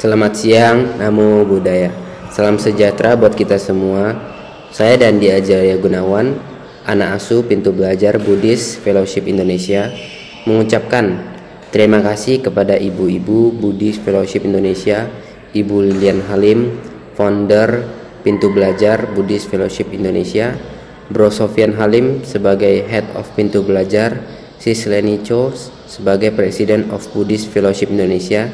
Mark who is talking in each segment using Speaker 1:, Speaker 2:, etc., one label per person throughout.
Speaker 1: Selamat siang, Namo Buddhaya. Salam sejahtera buat kita semua. Saya Dandi Ajarya Gunawan, anak asuh Pintu Belajar Buddhist Fellowship Indonesia, mengucapkan terima kasih kepada ibu-ibu Buddhist Fellowship Indonesia, Ibu Lilian Halim, founder Pintu Belajar Buddhist Fellowship Indonesia, Bro Sofian Halim sebagai Head of Pintu Belajar, Sis Leni Cho sebagai President of Buddhist Fellowship Indonesia,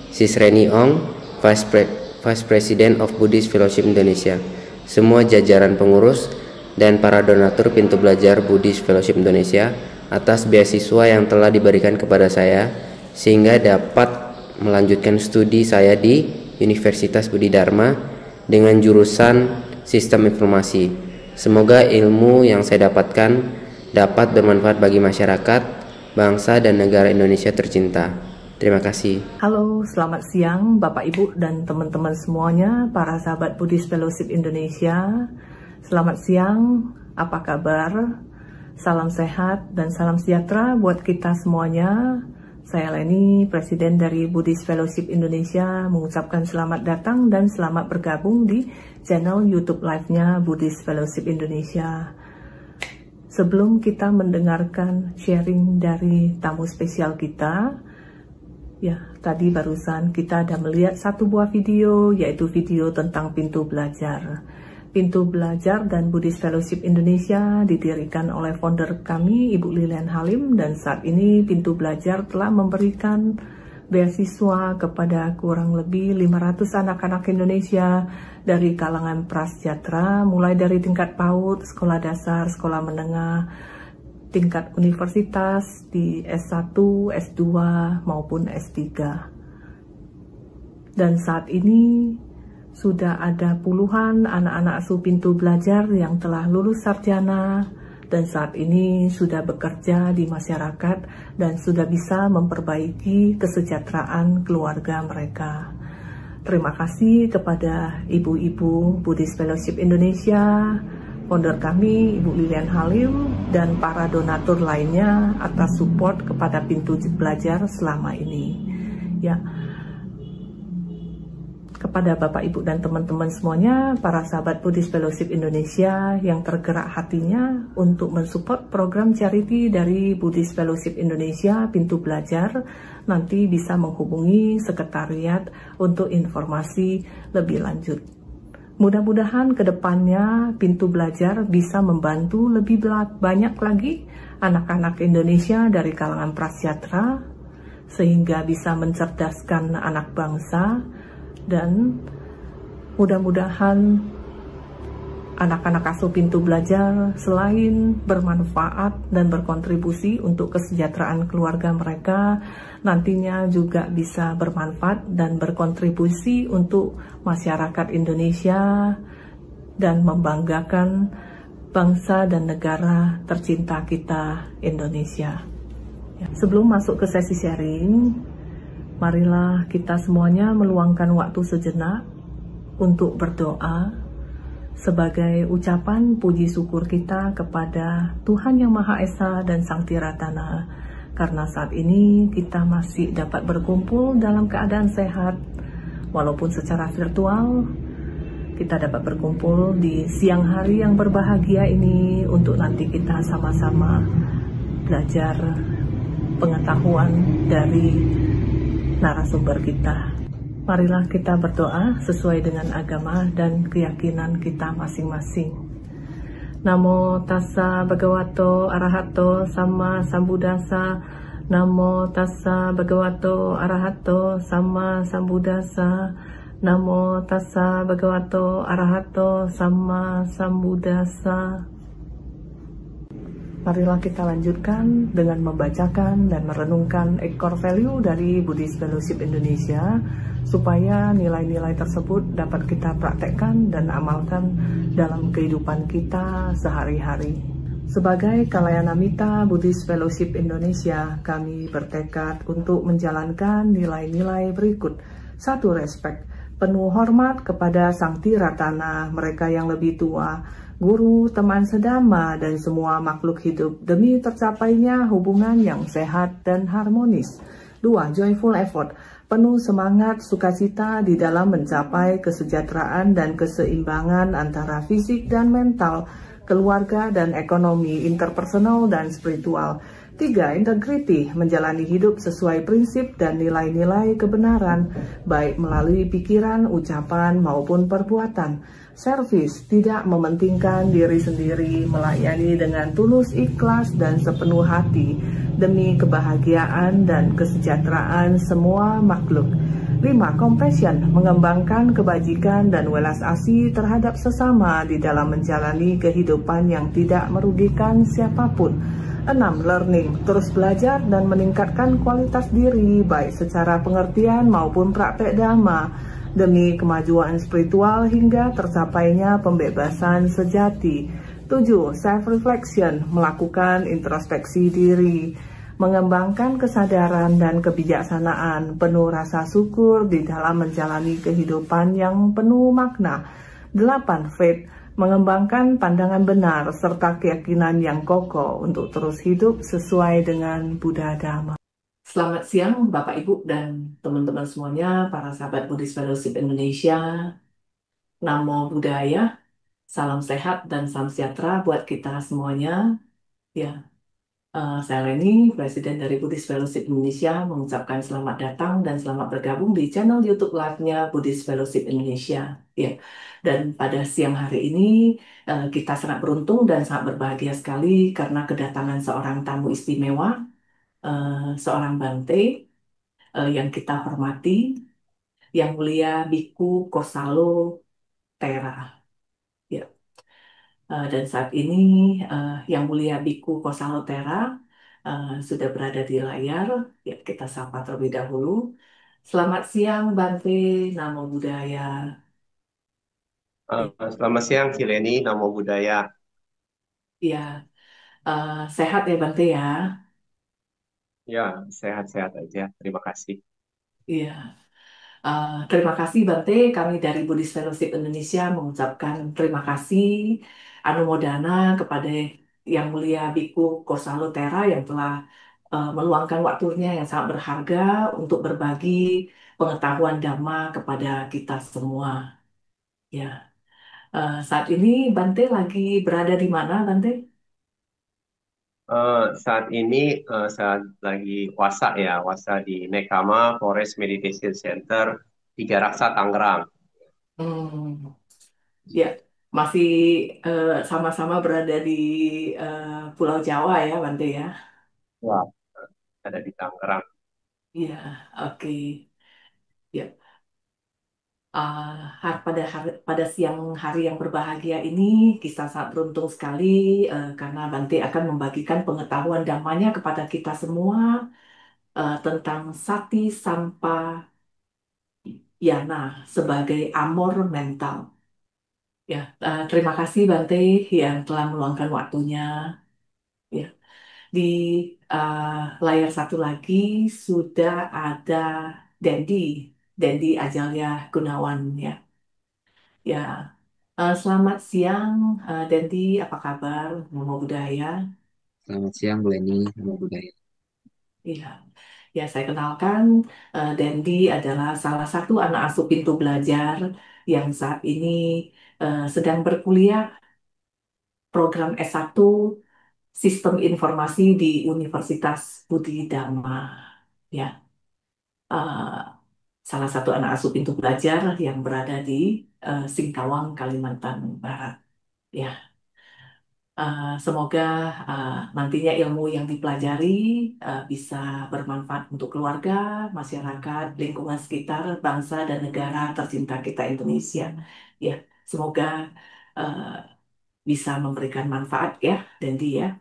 Speaker 1: Sis Reni Ong, Vice President of Buddhist Fellowship Indonesia, semua jajaran pengurus dan para donatur Pintu Belajar Buddhist Fellowship Indonesia atas beasiswa yang telah diberikan kepada saya sehingga dapat melanjutkan studi saya di Universitas Budi Dharma dengan jurusan Sistem Informasi. Semoga ilmu yang saya dapatkan dapat bermanfaat bagi masyarakat, bangsa dan negara Indonesia tercinta. Terima kasih.
Speaker 2: Halo, selamat siang Bapak Ibu dan teman-teman semuanya, para sahabat Buddhist Fellowship Indonesia. Selamat siang, apa kabar? Salam sehat dan salam sejahtera buat kita semuanya. Saya Leni, Presiden dari Buddhist Fellowship Indonesia, mengucapkan selamat datang dan selamat bergabung di channel YouTube Live-nya Buddhist Fellowship Indonesia. Sebelum kita mendengarkan sharing dari tamu spesial kita, ya, tadi barusan kita ada melihat satu buah video, yaitu video tentang Pintu Belajar. Pintu Belajar dan Buddhist Fellowship Indonesia didirikan oleh founder kami, Ibu Lilian Halim, dan saat ini Pintu Belajar telah memberikan beasiswa kepada kurang lebih 500 anak-anak Indonesia dari kalangan prasejahtera, mulai dari tingkat PAUD, sekolah dasar, sekolah menengah, tingkat universitas di S1, S2 maupun S3. Dan saat ini sudah ada puluhan anak-anak asuh Pintu Belajar yang telah lulus sarjana dan saat ini sudah bekerja di masyarakat dan sudah bisa memperbaiki kesejahteraan keluarga mereka. Terima kasih kepada ibu-ibu Buddhist Fellowship Indonesia, founder kami, Ibu Lilian Halim, dan para donatur lainnya atas support kepada Pintu Belajar selama ini. Ya, kepada Bapak, Ibu, dan teman-teman semuanya, para sahabat Buddhist Fellowship Indonesia yang tergerak hatinya untuk mensupport program charity dari Buddhist Fellowship Indonesia, Pintu Belajar, nanti bisa menghubungi sekretariat untuk informasi lebih lanjut. Mudah-mudahan ke depannya Pintu Belajar bisa membantu lebih banyak lagi anak-anak Indonesia dari kalangan prasejahtera sehingga bisa mencerdaskan anak bangsa, dan mudah-mudahan anak-anak asuh Pintu Belajar selain bermanfaat dan berkontribusi untuk kesejahteraan keluarga mereka, nantinya juga bisa bermanfaat dan berkontribusi untuk masyarakat Indonesia dan membanggakan bangsa dan negara tercinta kita, Indonesia. Ya, sebelum masuk ke sesi sharing, marilah kita semuanya meluangkan waktu sejenak untuk berdoa sebagai ucapan puji syukur kita kepada Tuhan Yang Maha Esa dan Sang Tiratana, karena saat ini kita masih dapat berkumpul dalam keadaan sehat, walaupun secara virtual. Kita dapat berkumpul di siang hari yang berbahagia ini untuk nanti kita sama-sama belajar pengetahuan dari narasumber kita. Marilah kita berdoa sesuai dengan agama dan keyakinan kita masing-masing. Namo tassa bhagavato arahato sama sambuddhassa. Namo tassa bhagavato arahato sama sambuddhassa. Namo tassa bhagavato arahato sama sambuddhassa. Marilah kita lanjutkan dengan membacakan dan merenungkan core value dari Buddhist Fellowship Indonesia supaya nilai-nilai tersebut dapat kita praktekkan dan amalkan dalam kehidupan kita sehari-hari. Sebagai Kalayanamita Buddhist Fellowship Indonesia, kami bertekad untuk menjalankan nilai-nilai berikut. 1. Respek, penuh hormat kepada Sang Tiratana, mereka yang lebih tua, guru, teman sedama, dan semua makhluk hidup demi tercapainya hubungan yang sehat dan harmonis. Dua, joyful effort, penuh semangat sukacita di dalam mencapai kesejahteraan dan keseimbangan antara fisik dan mental, keluarga dan ekonomi, interpersonal dan spiritual. Tiga, integrity, menjalani hidup sesuai prinsip dan nilai-nilai kebenaran, baik melalui pikiran, ucapan, maupun perbuatan. Service, tidak mementingkan diri sendiri, melayani dengan tulus ikhlas dan sepenuh hati, demi kebahagiaan dan kesejahteraan semua makhluk. 5. Compassion, mengembangkan kebajikan dan welas asih terhadap sesama di dalam menjalani kehidupan yang tidak merugikan siapapun. 6. Learning, terus belajar dan meningkatkan kualitas diri baik secara pengertian maupun praktek dhamma demi kemajuan spiritual hingga tercapainya pembebasan sejati. 7. Self-reflection, melakukan introspeksi diri, mengembangkan kesadaran dan kebijaksanaan, penuh rasa syukur di dalam menjalani kehidupan yang penuh makna. 8. Faith, mengembangkan pandangan benar serta keyakinan yang kokoh untuk terus hidup sesuai dengan Buddha Dharma. Selamat siang Bapak Ibu dan teman-teman semuanya, para sahabat Buddhist Fellowship Indonesia. Namo Buddhaya, salam sehat dan salam sejahtera buat kita semuanya. Ya, saya Leni, Presiden dari Buddhist Fellowship Indonesia, mengucapkan selamat datang dan selamat bergabung di channel YouTube Live-nya Buddhist Fellowship Indonesia. Ya, dan pada siang hari ini kita sangat beruntung dan sangat berbahagia sekali karena kedatangan seorang tamu istimewa, seorang Bante yang kita hormati, Yang Mulia Biku Kosalo Tera. Ya, dan saat ini Yang Mulia Biku Kosalo Tera sudah berada di layar. Ya, kita sapa terlebih dahulu. Selamat siang, Bante. Namo Buddhaya.
Speaker 3: Selamat siang, Cileni. Namo Buddhaya.
Speaker 2: Ya, sehat ya, Bante ya.
Speaker 3: Ya, sehat-sehat aja. Terima kasih.
Speaker 2: Iya. Terima kasih Bante, kami dari Buddhist Fellowship Indonesia mengucapkan terima kasih anumodana kepada Yang Mulia Biku Kosalo Tera yang telah meluangkan waktunya yang sangat berharga untuk berbagi pengetahuan Dhamma kepada kita semua. Ya, saat ini Bante lagi berada di mana, Bante?
Speaker 3: Saat ini saat lagi wasa ya, wasa di Nekama Forest Meditation Center, Tiga Raksa, Tangerang.
Speaker 2: Hmm, ya, masih sama-sama berada di Pulau Jawa ya, Bante ya.
Speaker 3: Wah, ada di Tangerang.
Speaker 2: Iya, oke. Ya, pada siang hari yang berbahagia ini, kita sangat beruntung sekali karena Bante akan membagikan pengetahuan damanya kepada kita semua tentang Sati Sampayana sebagai amor mental. Ya, terima kasih Bante yang telah meluangkan waktunya. Ya, di uh, layar satu lagi sudah ada Dendi, Dendi Ajalya Gunawan ya. Ya, selamat siang, Dendi. Apa kabar? Namo Buddhaya.
Speaker 1: Selamat siang, Bu Leni. Nama budaya.
Speaker 2: Iya, ya saya kenalkan, Dendi adalah salah satu anak asuh pintu belajar yang saat ini sedang berkuliah program S1 Sistem Informasi di Universitas Budi Dharma. Ya, eh, salah satu anak asuh pintu belajar yang berada di Singkawang, Kalimantan Barat. Ya. Semoga nantinya ilmu yang dipelajari bisa bermanfaat untuk keluarga, masyarakat, lingkungan sekitar, bangsa dan negara tercinta kita Indonesia. Ya, semoga uh, bisa memberikan manfaat ya, Dendi ya.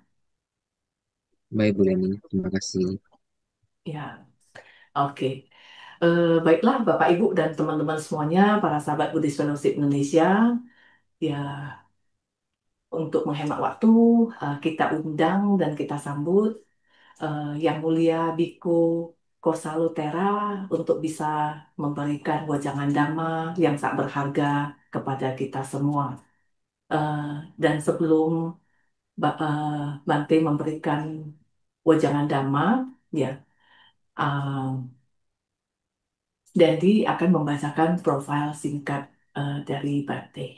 Speaker 1: Baik, Bu Leni. Terima kasih.
Speaker 2: Ya, oke. Baiklah Bapak Ibu dan teman-teman semuanya, para sahabat Buddhist Fellowship Indonesia, ya untuk menghemat waktu, kita undang dan kita sambut Yang Mulia Biku Kosalutera untuk bisa memberikan wejangan dhamma yang sangat berharga kepada kita semua. Eh, dan sebelum Bante memberikan wejangan dhamma, ya, Uh, Dedi akan membacakan profil singkat dari Bante.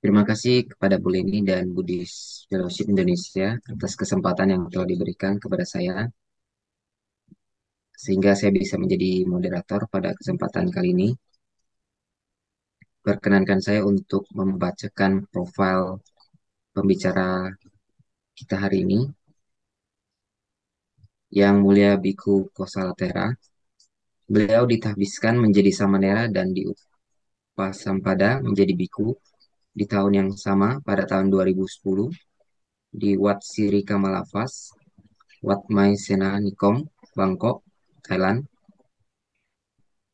Speaker 1: Terima kasih kepada Bu Leni dan Buddhist Fellowship Indonesia atas kesempatan yang telah diberikan kepada saya, sehingga saya bisa menjadi moderator pada kesempatan kali ini. Perkenankan saya untuk membacakan profil pembicara kita hari ini, Yang Mulia Biku Kosalatera. Beliau ditahbiskan menjadi samanera dan diupasampada menjadi biku di tahun yang sama pada tahun 2010 di Wat Siri Kamalafas, Wat Mai Sena Nikom, Bangkok, Thailand.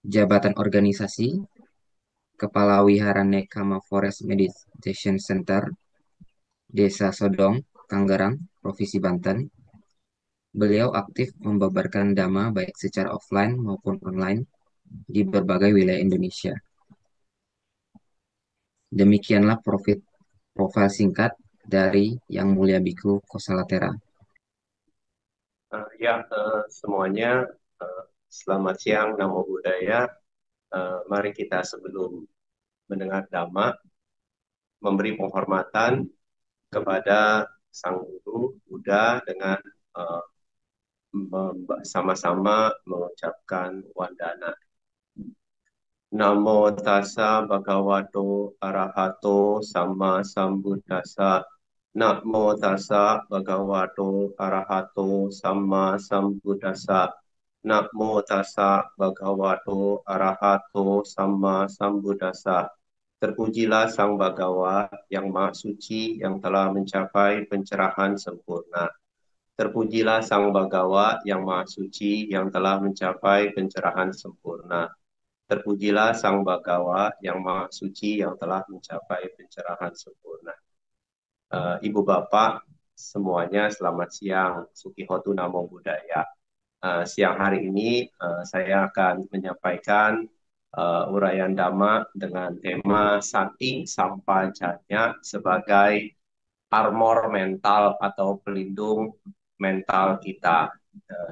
Speaker 1: Jabatan organisasi Kepala Wihara Nekama Forest Meditation Center, Desa Sodong, Tangerang, Provinsi Banten. Beliau aktif membabarkan dhamma baik secara offline maupun online di berbagai wilayah Indonesia. Demikianlah profil singkat dari Yang Mulia Biku Kosalatera.
Speaker 3: Semuanya selamat siang, Namo Buddhaya. Mari kita sebelum mendengar Dhamma, memberi penghormatan kepada Sang Guru Buddha dengan sama-sama mengucapkan wandana. Namo tassa bhagavato arahato sama sambuddhassa. Namo tassa bhagavato arahato sama sambuddhassa. Namo tassa bhagavato arahato sama sambuddhassa. Terpujilah Sang Bhagawa yang Maha Suci yang telah mencapai pencerahan sempurna. Terpujilah Sang Bhagawa yang Maha Suci yang telah mencapai pencerahan sempurna. Terpujilah Sang Bhagawa yang Maha Suci yang telah mencapai pencerahan sempurna. Ibu Bapak semuanya selamat siang. Sukihotu Namo Buddhaya. Siang hari ini saya akan menyampaikan uraian Dhamma dengan tema Sati Sampajanya sebagai armor mental atau pelindung mental kita.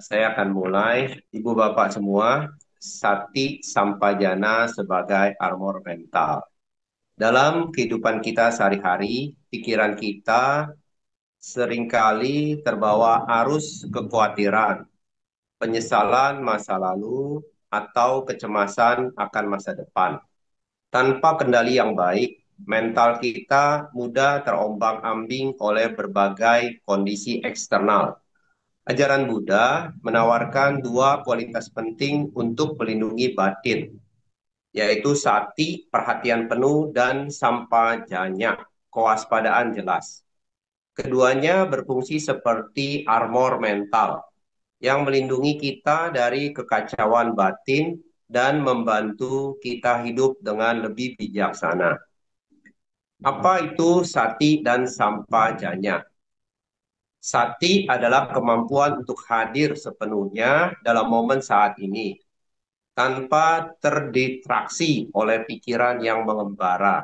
Speaker 3: Saya akan mulai. Ibu Bapak semua, Sati Sampajana sebagai armor mental. Dalam kehidupan kita sehari-hari, pikiran kita seringkali terbawa arus kekhawatiran, penyesalan masa lalu, atau kecemasan akan masa depan. Tanpa kendali yang baik, mental kita mudah terombang-ambing oleh berbagai kondisi eksternal. Ajaran Buddha menawarkan dua kualitas penting untuk melindungi batin, yaitu sati, perhatian penuh, dan sampajanya, kewaspadaan jelas. Keduanya berfungsi seperti armor mental yang melindungi kita dari kekacauan batin dan membantu kita hidup dengan lebih bijaksana. Apa itu sati dan sampajanya? Sati adalah kemampuan untuk hadir sepenuhnya dalam momen saat ini, tanpa terdistraksi oleh pikiran yang mengembara.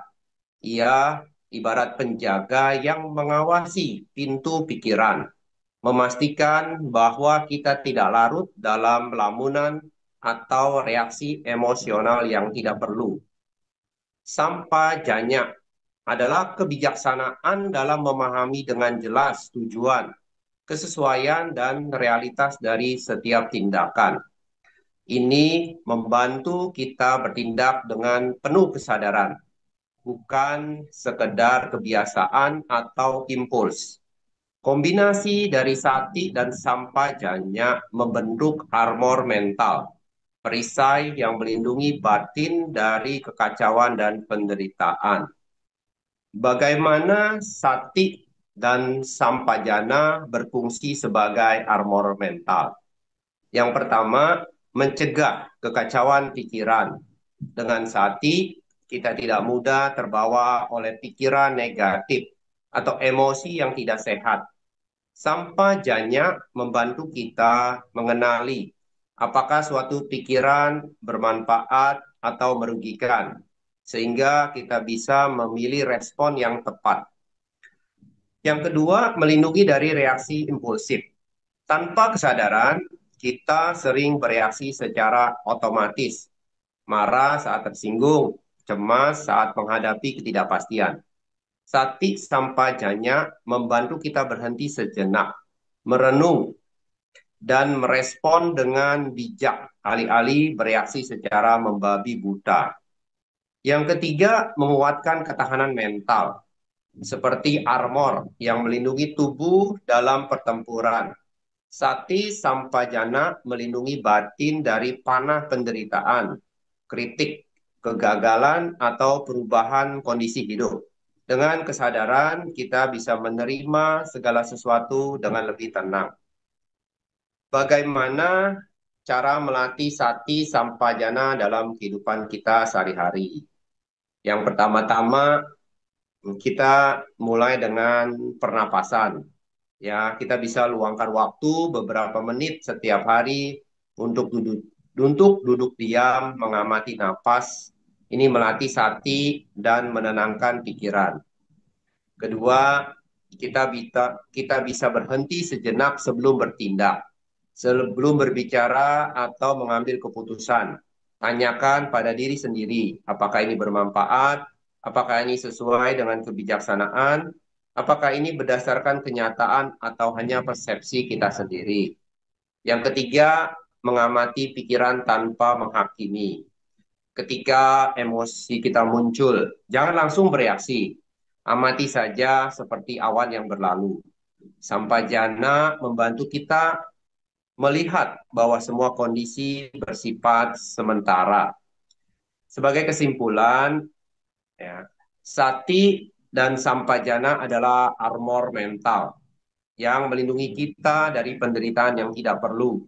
Speaker 3: Ia ibarat penjaga yang mengawasi pintu pikiran, memastikan bahwa kita tidak larut dalam lamunan atau reaksi emosional yang tidak perlu. Sampajanya adalah kebijaksanaan dalam memahami dengan jelas tujuan, kesesuaian, dan realitas dari setiap tindakan. Ini membantu kita bertindak dengan penuh kesadaran, bukan sekedar kebiasaan atau impuls. Kombinasi dari sati dan sampajanya membentuk armor mental, perisai yang melindungi batin dari kekacauan dan penderitaan. Bagaimana sati dan sampajana berfungsi sebagai armor mental? Yang pertama, mencegah kekacauan pikiran. Dengan sati, kita tidak mudah terbawa oleh pikiran negatif atau emosi yang tidak sehat. Sampajanya membantu kita mengenali apakah suatu pikiran bermanfaat atau merugikan, sehingga kita bisa memilih respon yang tepat. Yang kedua, melindungi dari reaksi impulsif. Tanpa kesadaran, kita sering bereaksi secara otomatis, marah saat tersinggung, cemas saat menghadapi ketidakpastian. Sati sampajanya membantu kita berhenti sejenak, merenung, dan merespon dengan bijak, alih-alih bereaksi secara membabi buta. Yang ketiga, menguatkan ketahanan mental, seperti armor yang melindungi tubuh dalam pertempuran. Sati Sampajana melindungi batin dari panah penderitaan, kritik, kegagalan, atau perubahan kondisi hidup. Dengan kesadaran, kita bisa menerima segala sesuatu dengan lebih tenang. Bagaimana cara melatih Sati Sampajana dalam kehidupan kita sehari-hari? Yang pertama-tama, kita mulai dengan pernapasan. Ya, kita bisa luangkan waktu beberapa menit setiap hari untuk duduk diam, mengamati napas. Ini melatih sati dan menenangkan pikiran. Kedua, kita bisa berhenti sejenak sebelum bertindak, sebelum berbicara atau mengambil keputusan. Tanyakan pada diri sendiri, apakah ini bermanfaat, apakah ini sesuai dengan kebijaksanaan, apakah ini berdasarkan kenyataan atau hanya persepsi kita sendiri. Yang ketiga, mengamati pikiran tanpa menghakimi. Ketika emosi kita muncul, jangan langsung bereaksi. Amati saja seperti awan yang berlalu. Sampajana membantu kita melihat bahwa semua kondisi bersifat sementara. Sebagai kesimpulan, ya, Sati dan Sampajana adalah armor mental yang melindungi kita dari penderitaan yang tidak perlu.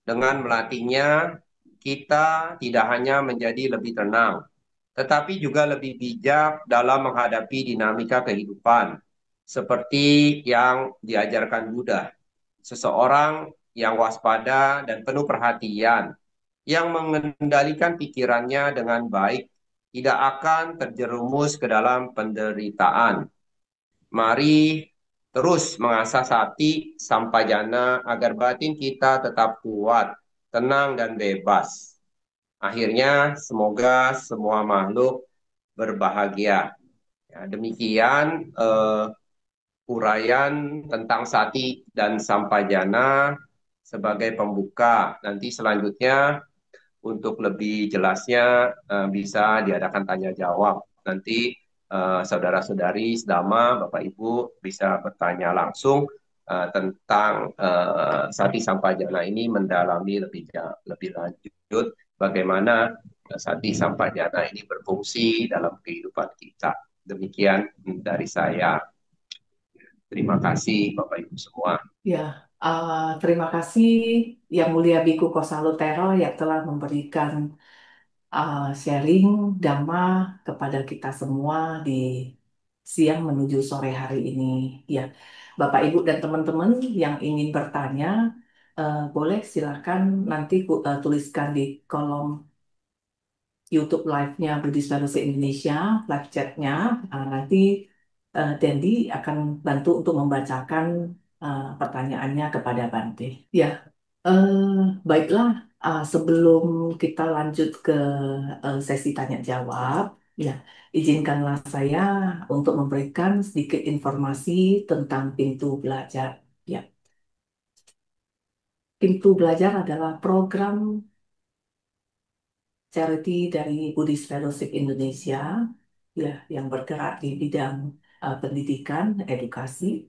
Speaker 3: Dengan melatihnya, kita tidak hanya menjadi lebih tenang, tetapi juga lebih bijak dalam menghadapi dinamika kehidupan, seperti yang diajarkan Buddha. Seseorang yang waspada dan penuh perhatian, yang mengendalikan pikirannya dengan baik, tidak akan terjerumus ke dalam penderitaan. Mari terus mengasah sati sampajana agar batin kita tetap kuat, tenang, dan bebas. Akhirnya, semoga semua makhluk berbahagia. Ya, demikian uraian tentang sati dan sampajana sebagai pembuka. Nanti selanjutnya untuk lebih jelasnya bisa diadakan tanya jawab. Nanti saudara-saudari sedama, Bapak Ibu bisa bertanya langsung tentang Sati Sampajana ini, mendalami lebih lanjut bagaimana Sati Sampajana ini berfungsi dalam kehidupan kita. Demikian dari saya. Terima kasih Bapak Ibu semua.
Speaker 2: Ya, terima kasih Yang Mulia Biku Kosalutero yang telah memberikan sharing Dhamma kepada kita semua di siang menuju sore hari ini. Ya, Bapak, Ibu, dan teman-teman yang ingin bertanya, boleh silakan nanti tuliskan di kolom YouTube live-nya Buddhist Fellowship Indonesia, live chat-nya. Nanti Dendi akan bantu untuk membacakan pertanyaannya kepada Bante. Ya, baiklah. Sebelum kita lanjut ke sesi tanya jawab, ya, izinkanlah saya untuk memberikan sedikit informasi tentang pintu belajar. Ya, pintu belajar adalah program charity dari Buddhist Fellowship Indonesia, ya, yang bergerak di bidang pendidikan, edukasi.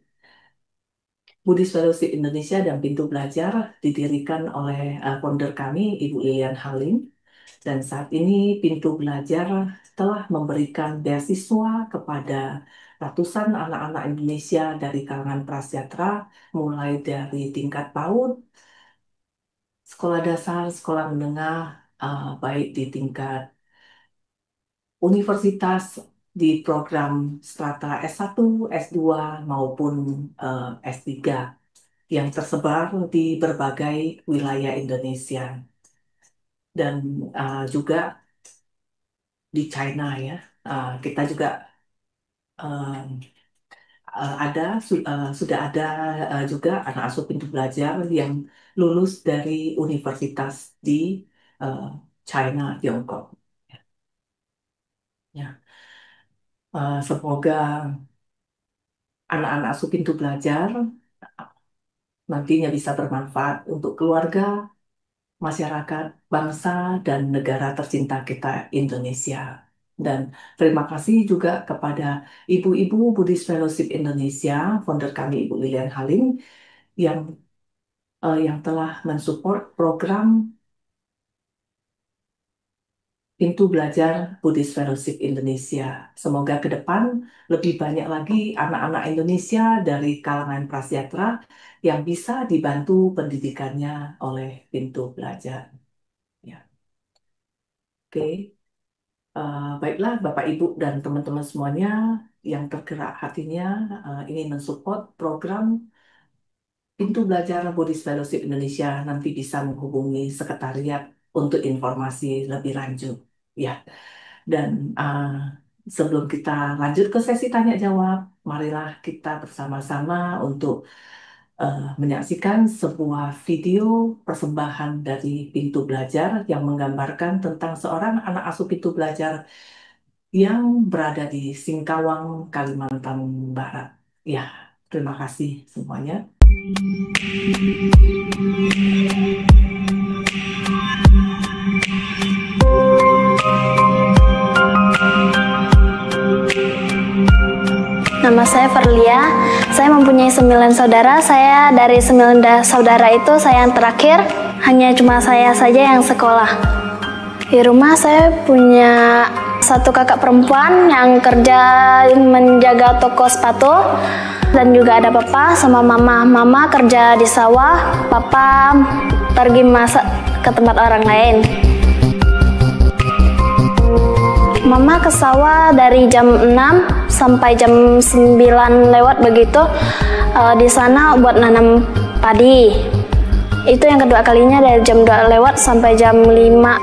Speaker 2: Buddhist Fellowship Indonesia dan Pintu Belajar didirikan oleh founder kami, Ibu Lilian Halim. Dan saat ini Pintu Belajar telah memberikan beasiswa kepada ratusan anak-anak Indonesia dari kalangan prasejahtera, mulai dari tingkat PAUD, sekolah dasar, sekolah menengah, baik di tingkat universitas, di program strata S1, S2, maupun S3 yang tersebar di berbagai wilayah Indonesia. Dan juga di China, ya. Kita juga sudah ada juga anak asuh pintu belajar yang lulus dari universitas di eh, China, Tiongkok. Ya, semoga anak-anak asuh pintu belajar nantinya bisa bermanfaat untuk keluarga, masyarakat, bangsa, dan negara tercinta kita Indonesia. Dan terima kasih juga kepada Ibu-Ibu Buddhist Fellowship Indonesia, founder kami Ibu Lilian Halim, yang yang telah mensupport program Pintu Belajar Buddhist Fellowship Indonesia. Semoga ke depan lebih banyak lagi anak-anak Indonesia dari kalangan prasejahtera yang bisa dibantu pendidikannya oleh Pintu Belajar. Ya, oke. Baiklah Bapak Ibu dan teman-teman semuanya yang tergerak hatinya ingin mensupport program Pintu Belajar Buddhist Fellowship Indonesia, nanti bisa menghubungi sekretariat untuk informasi lebih lanjut. Ya, dan sebelum kita lanjut ke sesi tanya jawab, marilah kita bersama-sama untuk menyaksikan sebuah video persembahan dari Pintu Belajar yang menggambarkan tentang seorang anak asuh Pintu Belajar yang berada di Singkawang, Kalimantan Barat. Ya, terima kasih semuanya.
Speaker 4: Nama saya Verlia, saya mempunyai 9 saudara. Saya dari 9 saudara itu, saya yang terakhir, hanya cuma saya saja yang sekolah. Di rumah saya punya satu kakak perempuan yang kerja menjaga toko sepatu, dan juga ada papa sama mama. Mama kerja di sawah, papa pergi masak ke tempat orang lain. Mama ke sawah dari jam 6 sampai jam 9 lewat begitu. Di sana buat nanam padi. Itu yang kedua kalinya dari jam 2 lewat sampai jam 5.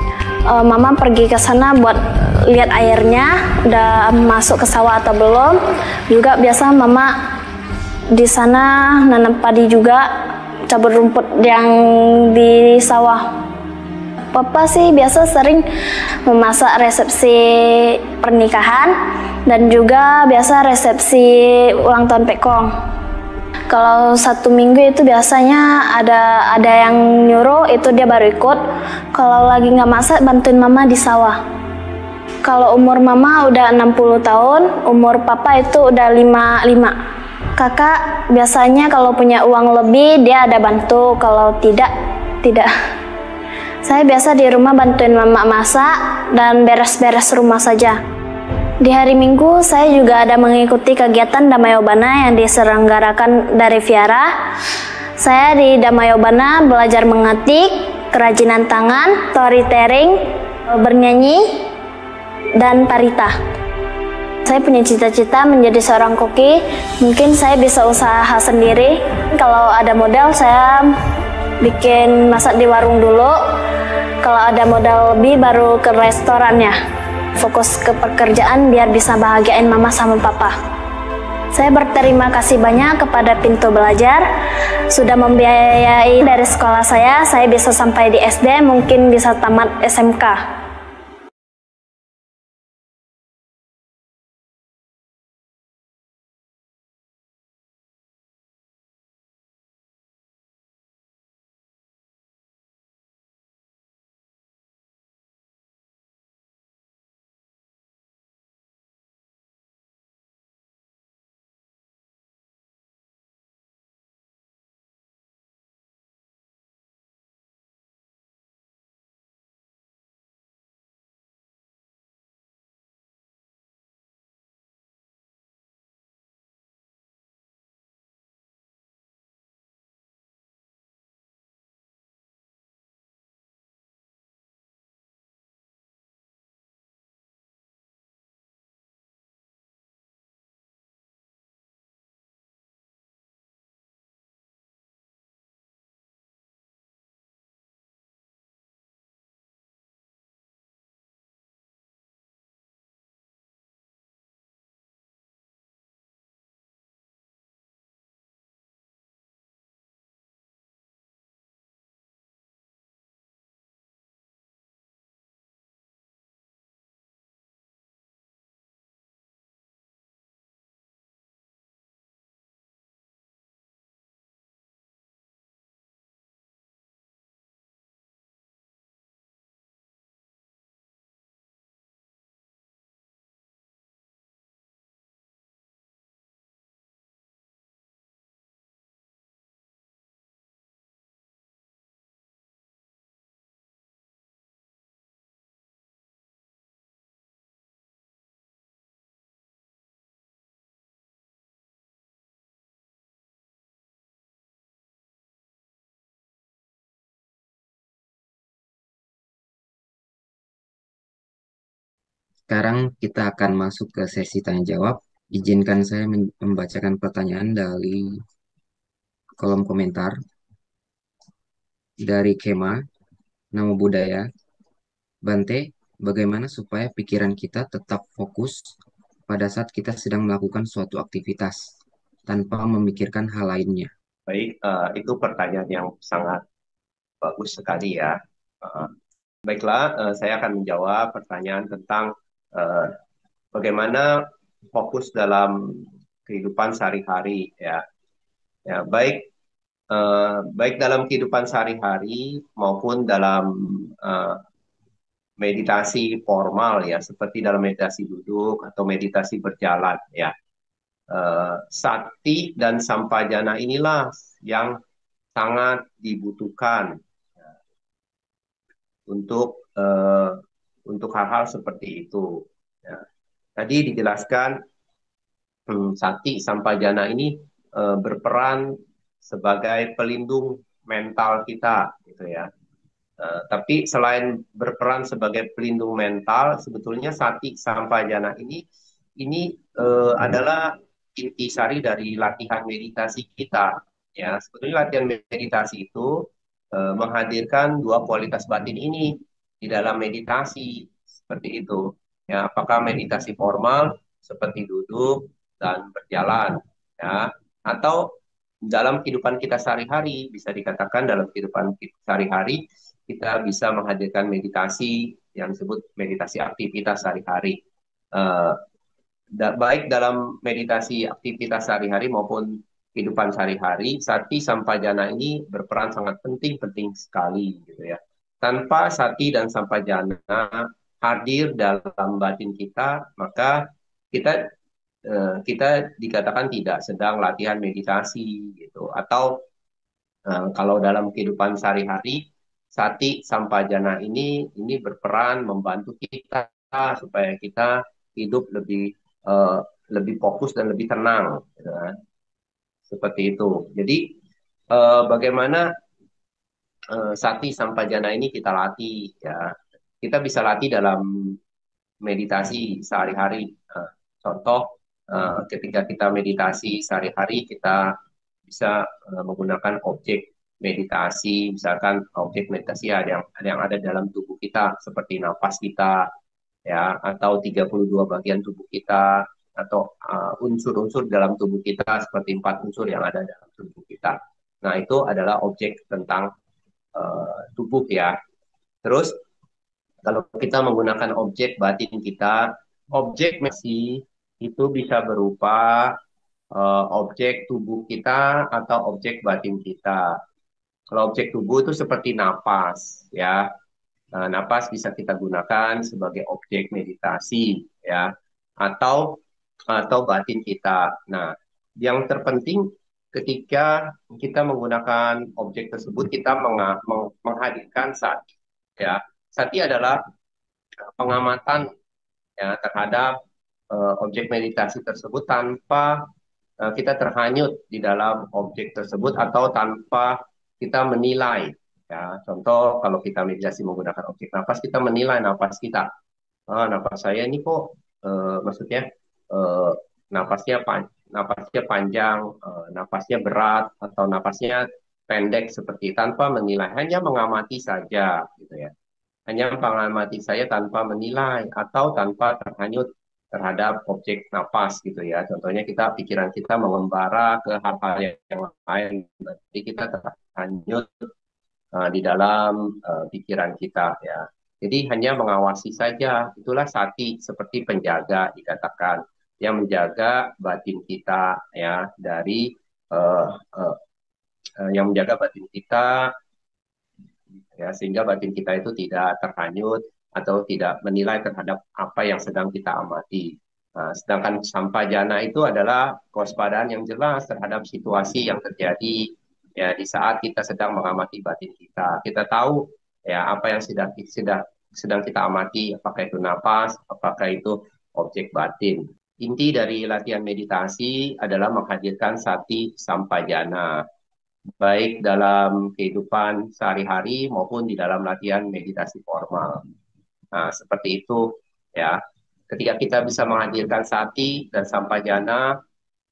Speaker 4: Mama pergi ke sana buat lihat airnya udah masuk ke sawah atau belum. Juga biasa mama di sana nanam padi juga, cabut rumput yang di sawah. Papa sih biasa sering memasak resepsi pernikahan dan juga biasa resepsi ulang tahun Pekong. Kalau 1 minggu itu biasanya ada yang nyuruh, itu dia baru ikut. Kalau lagi nggak masak, bantuin mama di sawah. Kalau umur mama udah 60 tahun, umur papa itu udah 55. Kakak biasanya kalau punya uang lebih dia ada bantu, kalau tidak. Saya biasa di rumah bantuin mama masak dan beres-beres rumah saja. Di hari Minggu saya juga ada mengikuti kegiatan Damayobana yang diselenggarakan dari Viara. Saya di Damayobana belajar mengetik, kerajinan tangan, storytelling, bernyanyi, dan parita. Saya punya cita-cita menjadi seorang koki. Mungkin saya bisa usaha sendiri. Kalau ada modal saya bikin masak di warung dulu. Kalau ada modal lebih baru ke restorannya. Fokus ke pekerjaan biar bisa bahagiain mama sama papa. Saya berterima kasih banyak kepada Pintu Belajar sudah membiayai dari sekolah saya bisa sampai di SD, mungkin bisa tamat SMK.
Speaker 1: sekarang kita akan masuk ke sesi tanya jawab. Izinkan saya membacakan pertanyaan dari kolom komentar dari Kema, Namo Buddhaya. Bante, bagaimana supaya pikiran kita tetap fokus pada saat kita sedang melakukan suatu aktivitas tanpa memikirkan hal lainnya?
Speaker 3: Baik, itu pertanyaan yang sangat bagus sekali ya. Uh, Baiklah, saya akan menjawab pertanyaan tentang uh, bagaimana fokus dalam kehidupan sehari-hari ya. Ya, baik dalam kehidupan sehari-hari maupun dalam uh, meditasi formal ya, seperti dalam meditasi duduk atau meditasi berjalan ya. Sati dan sampajana inilah yang sangat dibutuhkan untuk hal-hal seperti itu. Ya. Tadi dijelaskan sati sampajana ini berperan sebagai pelindung mental kita, gitu ya. Tapi selain berperan sebagai pelindung mental, sebetulnya sati sampajana ini adalah intisari dari latihan meditasi kita. Ya, sebetulnya latihan meditasi itu menghadirkan dua kualitas batin ini di dalam meditasi seperti itu. Ya, apakah meditasi formal seperti duduk dan berjalan, ya, atau dalam kehidupan kita sehari-hari, bisa dikatakan dalam kehidupan kita sehari-hari kita bisa menghadirkan meditasi yang disebut meditasi aktivitas sehari-hari. Uh, Baik dalam meditasi aktivitas sehari-hari maupun kehidupan sehari-hari, sati sampajana ini berperan sangat penting sekali gitu ya. Tanpa sati dan sampajana hadir dalam batin kita, maka kita kita dikatakan tidak sedang latihan meditasi gitu. Atau kalau dalam kehidupan sehari-hari, sati sampajana ini berperan membantu kita supaya kita hidup eh, lebih fokus dan lebih tenang, gitu kan. Seperti itu. Jadi bagaimana sati sampajana ini kita latih ya. Kita bisa latih dalam meditasi sehari-hari. Contoh, ketika kita meditasi sehari-hari, kita bisa menggunakan objek meditasi, misalkan objek meditasi ada yang ada dalam tubuh kita, seperti napas kita, ya, atau 32 bagian tubuh kita, atau unsur-unsur dalam tubuh kita, seperti 4 unsur yang ada dalam tubuh kita. Nah, itu adalah objek tentang tubuh ya. Terus, kalau kita menggunakan objek batin kita, objek meditasi itu bisa berupa objek tubuh kita atau objek batin kita. Kalau objek tubuh itu seperti napas, ya. Napas bisa kita gunakan sebagai objek meditasi, ya, atau batin kita. Nah, yang terpenting ketika kita menggunakan objek tersebut, kita menghadirkan sati, ya. Sati adalah pengamatan ya terhadap objek meditasi tersebut tanpa kita terhanyut di dalam objek tersebut atau tanpa kita menilai. Ya, contoh kalau kita meditasi menggunakan objek napas, kita menilai napas kita. Napas saya ini kok maksudnya eh, napasnya panjang, napasnya berat atau napasnya pendek seperti tanpa menilai, hanya mengamati saja gitu ya. Hanya mengamati saya tanpa menilai atau tanpa terhanyut terhadap objek napas gitu ya. Contohnya pikiran kita mengembara ke hal-hal yang lain, berarti kita terhanyut di dalam pikiran kita ya. Jadi hanya mengawasi saja, itulah sati seperti penjaga dikatakan, yang menjaga batin kita ya dari yang menjaga batin kita ya, sehingga batin kita itu tidak terhanyut atau tidak menilai terhadap apa yang sedang kita amati. Nah, sedangkan sampajana itu adalah kewaspadaan yang jelas terhadap situasi yang terjadi ya di saat kita sedang mengamati batin kita. Kita tahu ya apa yang sedang kita amati, apakah itu napas, apakah itu objek batin. Inti dari latihan meditasi adalah menghadirkan sati sampajana, baik dalam kehidupan sehari-hari maupun di dalam latihan meditasi formal. Nah, seperti itu ya. Ketika kita bisa menghadirkan sati dan sampajana,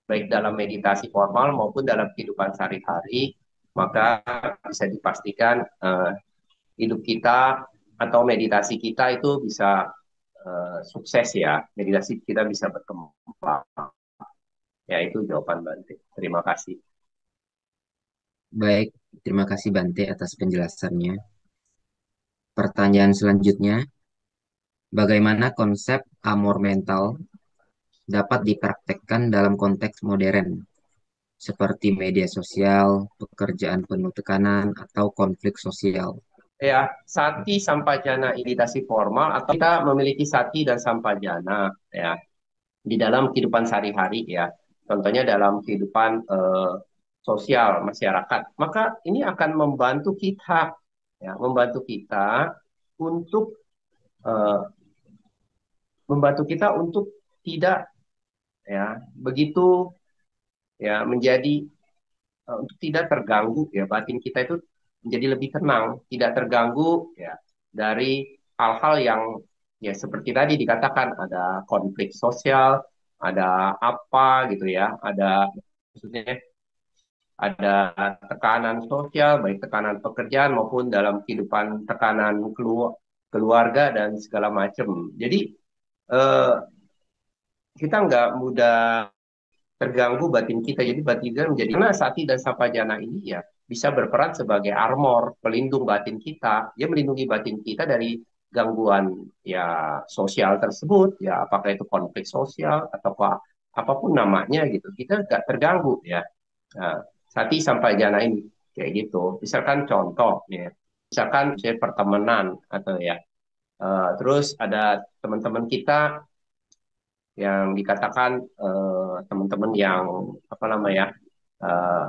Speaker 3: baik dalam meditasi formal maupun dalam kehidupan sehari-hari, maka bisa dipastikan hidup kita atau meditasi kita itu bisa sukses ya, meditasi kita bisa berkembang. Ya, itu jawaban Bante. Terima kasih.
Speaker 1: Baik, terima kasih Bante atas penjelasannya. Pertanyaan selanjutnya, bagaimana konsep amor mental dapat dipraktekkan dalam konteks modern, seperti media sosial, pekerjaan penuh tekanan, atau konflik sosial?
Speaker 3: Ya, sati sampajana meditasi formal atau kita memiliki sati dan sampajana ya di dalam kehidupan sehari-hari ya. Contohnya dalam kehidupan sosial masyarakat. Maka ini akan membantu kita ya, membantu kita untuk eh, tidak ya begitu ya menjadi untuk tidak terganggu ya, batin kita itu menjadi lebih tenang, tidak terganggu ya dari hal-hal yang ya seperti tadi dikatakan ada konflik sosial, ada apa gitu ya, ada maksudnya ada tekanan sosial, baik tekanan pekerjaan maupun dalam kehidupan tekanan keluarga dan segala macam. Jadi eh, kita nggak mudah terganggu batin kita. Jadi batin kita menjadi, karena sati dan sapajana ini ya bisa berperan sebagai armor, pelindung batin kita. Dia melindungi batin kita dari gangguan ya sosial tersebut, ya apakah itu konflik sosial atau apapun namanya gitu. Kita nggak terganggu ya. Nah, sati sapajana ini kayak gitu. Misalkan contoh ya, misalkan saya pertemanan atau ya, terus ada teman-teman kita yang dikatakan teman-teman yang apa namanya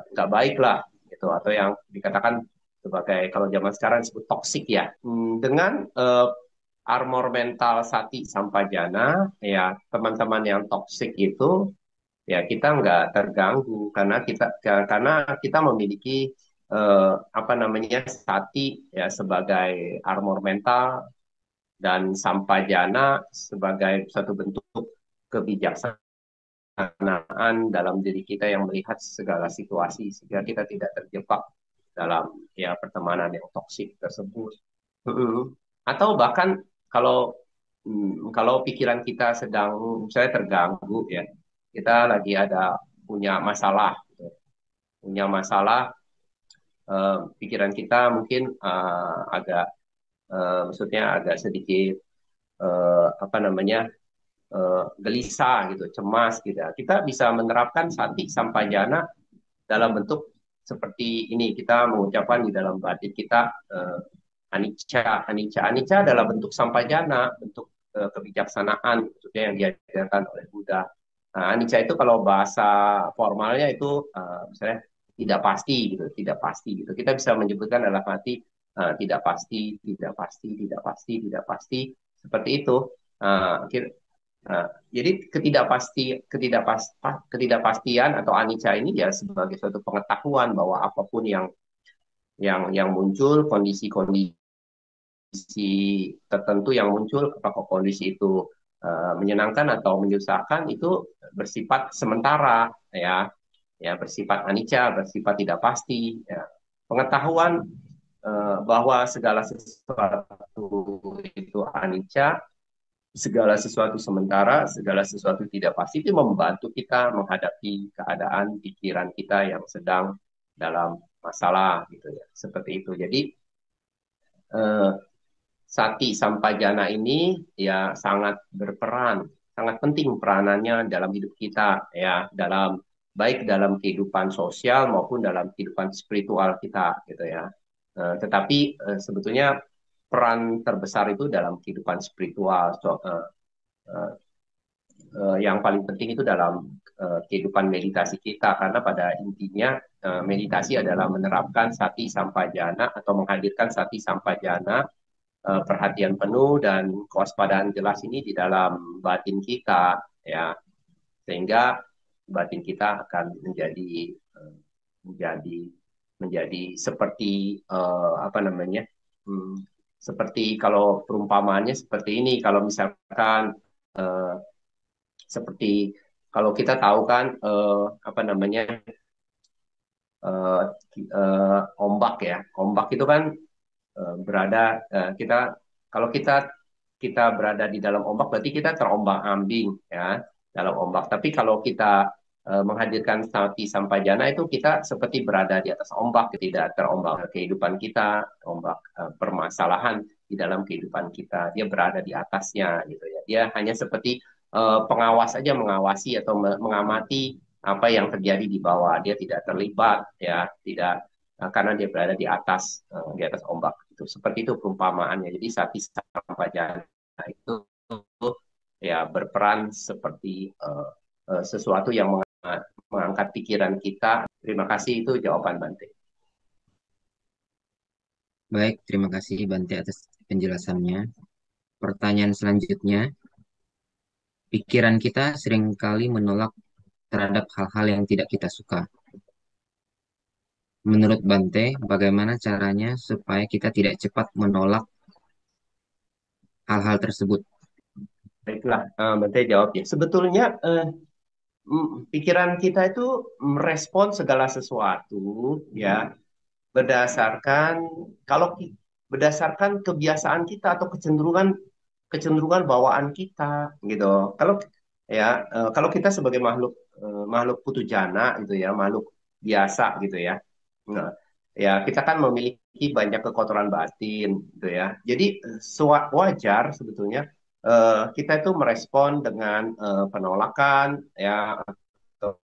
Speaker 3: nggak baik lah gitu, atau yang dikatakan sebagai kalau zaman sekarang disebut toksik ya. Dengan armor mental sati sampajana ya, teman-teman yang toksik itu ya kita nggak terganggu karena kita memiliki apa namanya sati ya sebagai armor mental dan sampajana sebagai satu bentuk kebijaksanaan dalam diri kita yang melihat segala situasi sehingga kita tidak terjebak dalam ya pertemanan yang toksik tersebut. Atau bahkan kalau kalau pikiran kita sedang misalnya terganggu ya, kita lagi ada punya masalah, gitu. Punya masalah, pikiran kita mungkin agak maksudnya agak sedikit apa namanya gelisah gitu, cemas gitu. Kita bisa menerapkan sati sampajana dalam bentuk seperti ini. Kita mengucapkan di dalam batin kita anicca, anicca, anicca adalah bentuk sampajana, bentuk kebijaksanaan maksudnya yang diajarkan oleh Buddha. Nah, anicca itu kalau bahasa formalnya itu misalnya tidak pasti gitu, tidak pasti gitu. Kita bisa menyebutkan dalam arti tidak pasti, tidak pasti, tidak pasti, tidak pasti, seperti itu. Jadi ketidakpastian atau anicca ini ya sebagai suatu pengetahuan bahwa apapun yang muncul, kondisi-kondisi tertentu yang muncul, apakah kondisi itu menyenangkan atau menyusahkan, itu bersifat sementara ya, ya bersifat anicca, bersifat tidak pasti. Ya. Pengetahuan bahwa segala sesuatu itu anicca, segala sesuatu sementara, segala sesuatu tidak pasti, itu membantu kita menghadapi keadaan pikiran kita yang sedang dalam masalah gitu ya, seperti itu. Jadi sati sampajana ini ya sangat berperan, sangat penting peranannya dalam hidup kita ya, baik dalam kehidupan sosial maupun dalam kehidupan spiritual kita gitu ya. Tetapi sebetulnya peran terbesar itu dalam kehidupan spiritual. Yang paling penting itu dalam kehidupan meditasi kita, karena pada intinya meditasi adalah menerapkan sati sampajana atau menghadirkan sati sampajana, perhatian penuh dan kewaspadaan jelas ini di dalam batin kita ya, sehingga batin kita akan menjadi seperti apa namanya, seperti kalau perumpamaannya seperti ini, kalau misalkan eh, seperti kalau kita tahu kan apa namanya eh, ombak ya, ombak itu kan berada kita kalau kita berada di dalam ombak berarti kita terombang-ambing ya dalam ombak. Tapi kalau kita menghadirkan sati sampajana itu kita seperti berada di atas ombak, tidak terombang kehidupan kita, ombak permasalahan di dalam kehidupan kita. Dia berada di atasnya gitu ya. Dia hanya seperti pengawas saja, mengawasi atau mengamati apa yang terjadi di bawah. Dia tidak terlibat ya, tidak karena dia berada di atas ombak itu. Seperti itu perumpamaannya. Jadi Sati Sampajana itu ya berperan seperti sesuatu yang mengangkat pikiran kita. Terima kasih, itu jawaban Bante.
Speaker 1: Baik, terima kasih Bante atas penjelasannya. Pertanyaan selanjutnya, pikiran kita seringkali menolak terhadap hal-hal yang tidak kita suka. Menurut Bante, bagaimana caranya supaya kita tidak cepat menolak hal-hal tersebut?
Speaker 3: Baiklah, Bante jawabnya. Sebetulnya pikiran kita itu merespon segala sesuatu ya berdasarkan kalau berdasarkan kebiasaan kita atau kecenderungan kecenderungan bawaan kita gitu. Kalau ya kalau kita sebagai makhluk putujana gitu ya, makhluk biasa gitu ya. Nah, ya kita kan memiliki banyak kekotoran batin gitu ya. Jadi wajar sebetulnya kita itu merespon dengan penolakan ya atau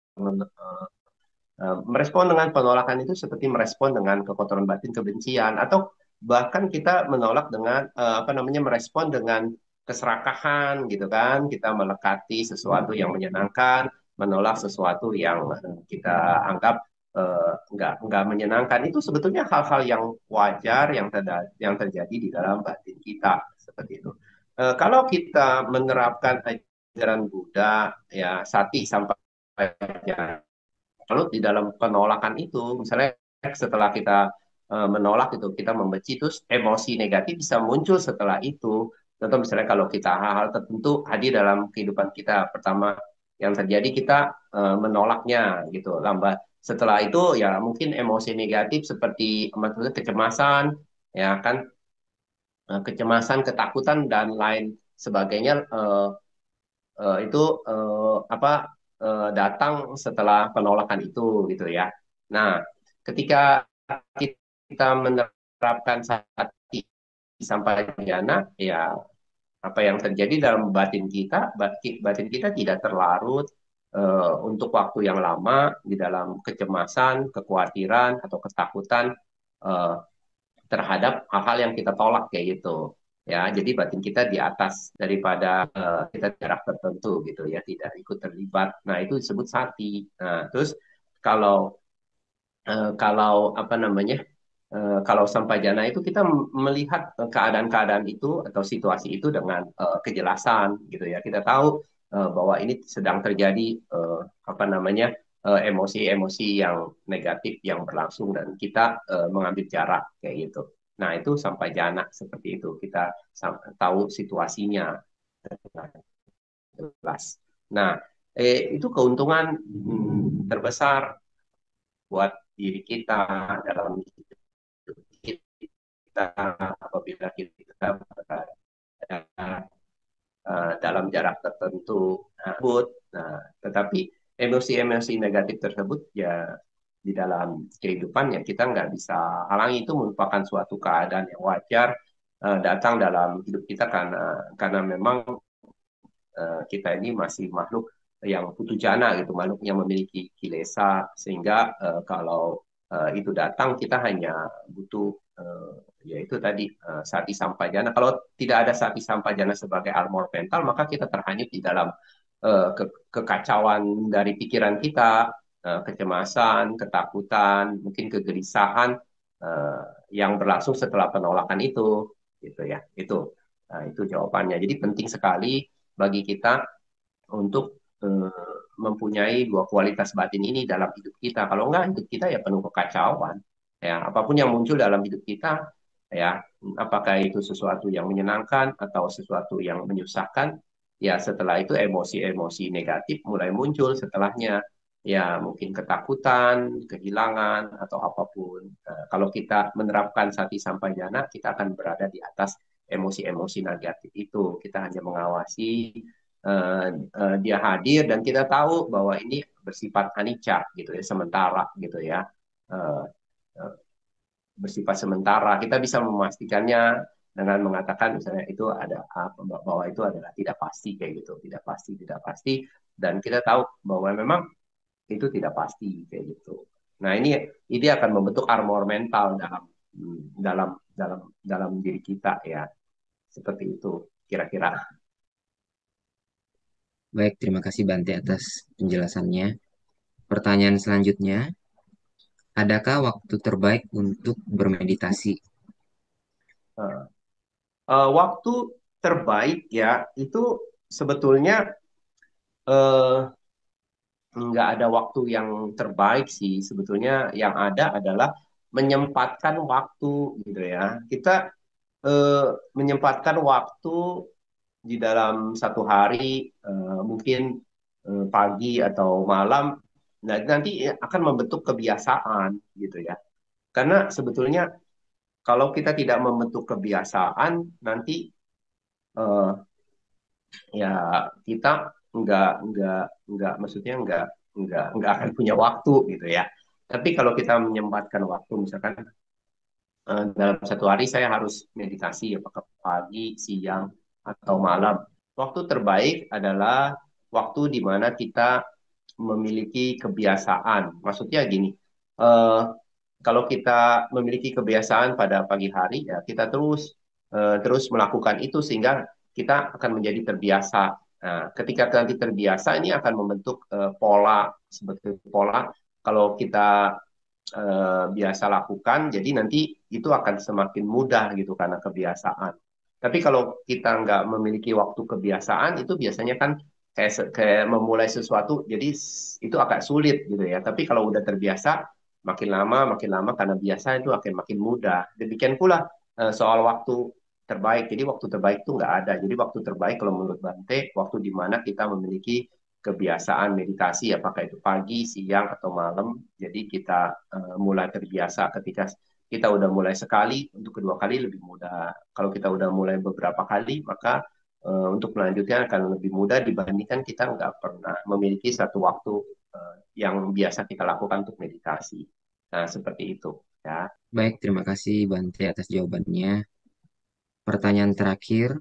Speaker 3: merespon dengan penolakan itu seperti merespon dengan kekotoran batin, kebencian, atau bahkan kita menolak dengan apa namanya merespon dengan keserakahan gitu kan. Kita melekati sesuatu yang menyenangkan, menolak sesuatu yang kita anggap nggak menyenangkan. Itu sebetulnya hal-hal yang wajar yang terjadi di dalam batin kita seperti itu. Kalau kita menerapkan ajaran Buddha ya sati sampai lalu di dalam penolakan itu, misalnya setelah kita menolak itu, kita membenci, terus emosi negatif bisa muncul setelah itu. Contoh misalnya kalau kita hal-hal tertentu hadir dalam kehidupan kita, pertama yang terjadi kita menolaknya gitu, lambat. Setelah itu ya mungkin emosi negatif seperti maksudnya kecemasan, ya kan, kecemasan, ketakutan dan lain sebagainya itu apa datang setelah penolakan itu gitu ya. Nah, ketika kita menerapkan sati sampajana, ya apa yang terjadi dalam batin kita, batin kita tidak terlarut untuk waktu yang lama di dalam kecemasan, kekhawatiran atau ketakutan eh, terhadap hal-hal yang kita tolak kayak gitu ya. Jadi batin kita di atas daripada kita jarak tertentu gitu ya, tidak ikut terlibat. Nah itu disebut sati. Nah terus kalau kalau apa namanya kalau sampajana itu kita melihat keadaan-keadaan itu atau situasi itu dengan kejelasan gitu ya. Kita tahu bahwa ini sedang terjadi apa namanya emosi-emosi yang negatif yang berlangsung dan kita mengambil jarak kayak gitu. Nah, itu sampajana seperti itu. Kita tahu situasinya dengan jelas. Nah, itu keuntungan terbesar buat diri kita dalam hidup kita apabila kita berada dalam jarak tertentu. Nah, tetapi emosi-emosi negatif tersebut ya di dalam kehidupan ya kita nggak bisa halangi, itu merupakan suatu keadaan yang wajar datang dalam hidup kita karena memang kita ini masih makhluk yang putujana gitu, makhluk yang memiliki kilesa sehingga kalau itu datang kita hanya butuh yaitu tadi sati sampajana. Kalau tidak ada sati sampajana sebagai armor mental, maka kita terhanyut di dalam kekacauan dari pikiran kita, kecemasan, ketakutan, mungkin kegelisahan yang berlangsung setelah penolakan itu, gitu ya. Itu jawabannya. Jadi penting sekali bagi kita untuk mempunyai dua kualitas batin ini dalam hidup kita. Kalau enggak, hidup kita ya penuh kekacauan. Ya, apapun yang muncul dalam hidup kita, ya, apakah itu sesuatu yang menyenangkan atau sesuatu yang menyusahkan, Ya setelah itu emosi-emosi negatif mulai muncul setelahnya. Ya mungkin ketakutan, kehilangan, atau apapun. Kalau kita menerapkan sati sampajana, kita akan berada di atas emosi-emosi negatif itu. Kita hanya mengawasi dia hadir dan kita tahu bahwa ini bersifat anicca gitu ya, sementara gitu ya. Eh, eh, Bersifat sementara. Kita bisa memastikannya dengan mengatakan misalnya itu ada bahwa itu adalah tidak pasti kayak gitu, tidak pasti, tidak pasti, dan kita tahu bahwa memang itu tidak pasti kayak gitu. Nah ini akan membentuk armor mental dalam diri kita ya, seperti itu kira-kira.
Speaker 1: Baik, terima kasih Bante atas penjelasannya. Pertanyaan selanjutnya, adakah waktu terbaik untuk bermeditasi?
Speaker 3: Uh, Waktu terbaik ya itu sebetulnya uh, nggak ada waktu yang terbaik sih. Sebetulnya yang ada adalah menyempatkan waktu gitu ya. Kita eh, menyempatkan waktu di dalam satu hari, mungkin pagi atau malam. Nah, nanti akan membentuk kebiasaan gitu ya. Karena sebetulnya kalau kita tidak membentuk kebiasaan, nanti eh, ya kita nggak maksudnya nggak akan punya waktu gitu ya. Tapi kalau kita menyempatkan waktu, misalkan dalam satu hari saya harus meditasi, apakah pagi, siang, atau malam. Waktu terbaik adalah waktu di mana kita memiliki kebiasaan. Maksudnya gini, eh, kalau kita memiliki kebiasaan pada pagi hari, ya kita terus melakukan itu sehingga kita akan menjadi terbiasa. Nah, ketika nanti terbiasa, ini akan membentuk pola, seperti pola. Kalau kita biasa lakukan, jadi nanti itu akan semakin mudah gitu karena kebiasaan. Tapi kalau kita nggak memiliki waktu kebiasaan, itu biasanya kan kayak memulai sesuatu, jadi itu agak sulit gitu ya. Tapi kalau udah terbiasa, makin lama karena biasa itu akan makin mudah. Demikian pula soal waktu terbaik. Jadi waktu terbaik itu nggak ada. Jadi waktu terbaik kalau menurut Bante, waktu di mana kita memiliki kebiasaan meditasi, apakah itu pagi, siang, atau malam. Jadi kita mulai terbiasa ketika kita udah mulai sekali, untuk kedua kali lebih mudah. Kalau kita udah mulai beberapa kali, maka untuk melanjutkan akan lebih mudah dibandingkan kita nggak pernah memiliki satu waktu yang biasa kita lakukan untuk meditasi. Nah, seperti itu ya.
Speaker 1: Baik, terima kasih Bante atas jawabannya. Pertanyaan terakhir,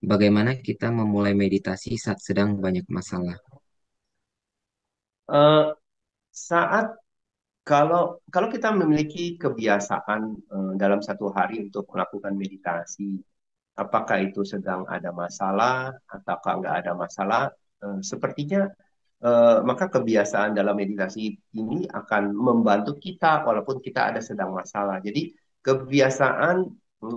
Speaker 1: bagaimana kita memulai meditasi saat sedang banyak masalah?
Speaker 3: Eh, saat kalau kalau kita memiliki kebiasaan dalam satu hari untuk melakukan meditasi, apakah itu sedang ada masalah ataukah nggak ada masalah, sepertinya maka kebiasaan dalam meditasi ini akan membantu kita walaupun kita ada sedang masalah. Jadi kebiasaan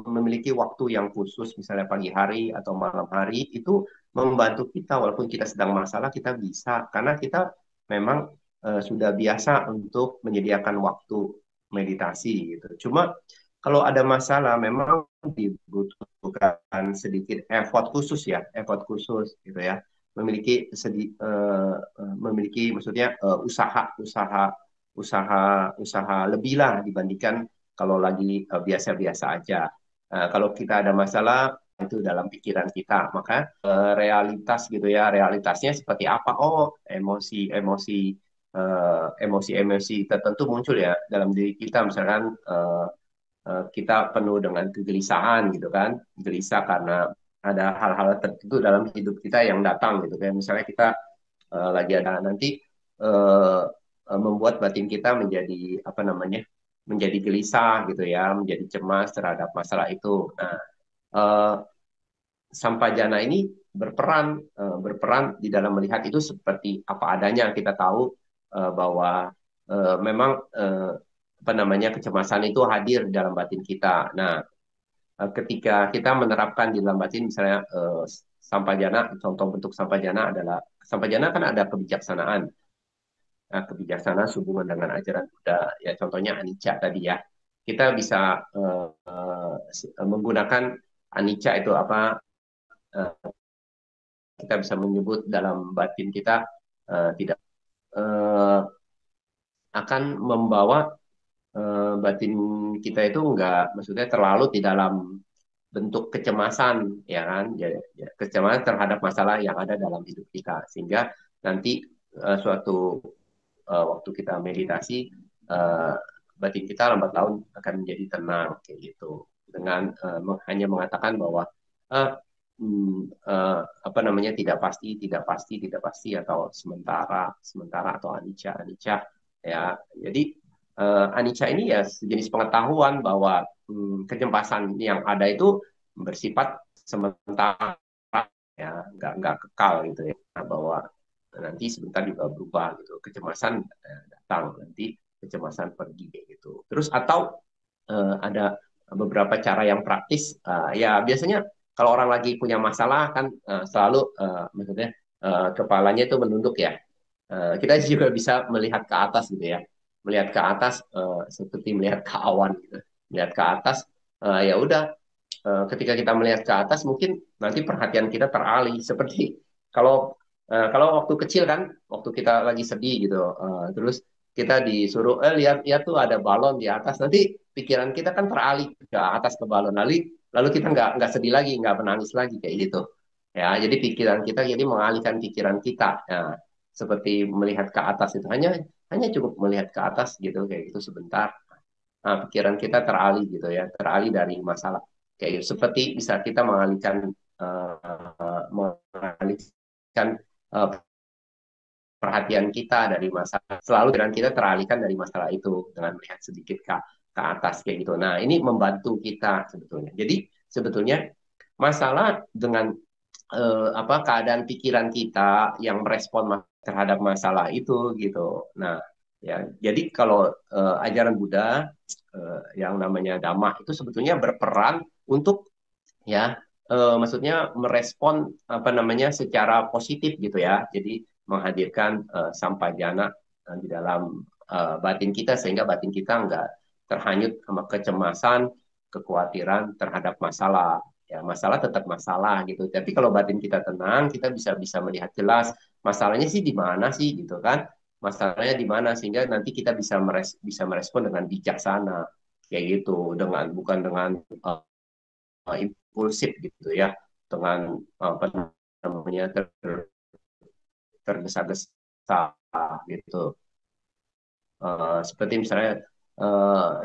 Speaker 3: memiliki waktu yang khusus, misalnya pagi hari atau malam hari, itu membantu kita walaupun kita sedang masalah, kita bisa karena kita memang sudah biasa untuk menyediakan waktu meditasi gitu. Cuma kalau ada masalah memang dibutuhkan sedikit effort khusus ya, effort khusus gitu ya, memiliki maksudnya usaha lebih lah dibandingkan kalau lagi biasa-biasa aja. Kalau kita ada masalah itu dalam pikiran kita, maka realitas gitu ya, realitasnya seperti apa? Oh, emosi-emosi tertentu muncul ya dalam diri kita, misalkan kita penuh dengan kegelisahan gitu kan, gelisah karena ada hal-hal tertentu dalam hidup kita yang datang gitu kan, misalnya kita lagi ada nanti uh, membuat batin kita menjadi apa namanya, menjadi gelisah gitu ya, menjadi cemas terhadap masalah itu. Nah, uh, Sampajana ini berperan di dalam melihat itu seperti apa adanya. Kita tahu bahwa memang apa namanya, kecemasan itu hadir di dalam batin kita. Nah, ketika kita menerapkan di dalam batin, misalnya sampajana, contoh bentuk sampajana adalah sampajana kan ada kebijaksanaan. Nah, kebijaksanaan sehubungan dengan ajaran Buddha, ya contohnya anicca tadi ya. Kita bisa menggunakan anicca itu apa, kita bisa menyebut dalam batin kita tidak akan membawa batin kita itu enggak, maksudnya terlalu di dalam bentuk kecemasan, ya kan, kecemasan terhadap masalah yang ada dalam hidup kita, sehingga nanti suatu waktu kita meditasi, batin kita lambat laun akan menjadi tenang kayak gitu, dengan hanya mengatakan bahwa apa namanya, tidak pasti, tidak pasti, tidak pasti, atau sementara, sementara, atau anicca, anicca, ya. Jadi anicca ini ya sejenis pengetahuan bahwa kecemasan yang ada itu bersifat sementara, ya, nggak kekal gitu ya, bahwa nanti sebentar juga berubah gitu, kecemasan datang, nanti kecemasan pergi kayak gitu. Terus atau ada beberapa cara yang praktis, ya biasanya kalau orang lagi punya masalah kan selalu maksudnya kepalanya itu menunduk ya. Kita juga bisa melihat ke atas gitu ya, melihat ke atas seperti melihat ke awan gitu, melihat ke atas, ya udah, ketika kita melihat ke atas mungkin nanti perhatian kita teralih, seperti kalau kalau waktu kecil kan, waktu kita lagi sedih gitu, terus kita disuruh lihat lihat tuh ada balon di atas, nanti pikiran kita kan teralih ke atas, ke balon, lalu kita nggak sedih lagi, nggak menangis lagi kayak gitu ya. Jadi pikiran kita jadi mengalihkan pikiran kita ya, seperti melihat ke atas itu, hanya cukup melihat ke atas gitu kayak gitu sebentar. Nah, pikiran kita teralih gitu ya, teralih dari masalah kayak gitu. Seperti bisa kita mengalihkan perhatian kita dari masalah, selalu pikiran kita teralihkan dari masalah itu dengan melihat sedikit ke atas kayak gitu. Nah, ini membantu kita sebetulnya. Jadi sebetulnya masalah dengan keadaan pikiran kita yang merespon terhadap masalah itu gitu. Nah, ya, jadi kalau ajaran Buddha yang namanya Dhamma itu sebetulnya berperan untuk, ya, maksudnya merespon apa namanya secara positif gitu ya. Jadi menghadirkan sampajana di dalam batin kita, sehingga batin kita nggak terhanyut sama kecemasan, kekhawatiran terhadap masalah. Ya, masalah tetap masalah gitu. Tapi kalau batin kita tenang, kita bisa melihat jelas masalahnya sih di mana sih gitu kan. Masalahnya di mana, sehingga nanti kita bisa merespon dengan bijaksana kayak gitu, dengan bukan dengan impulsif gitu ya, dengan apa namanya tergesa-gesa gitu. Seperti misalnya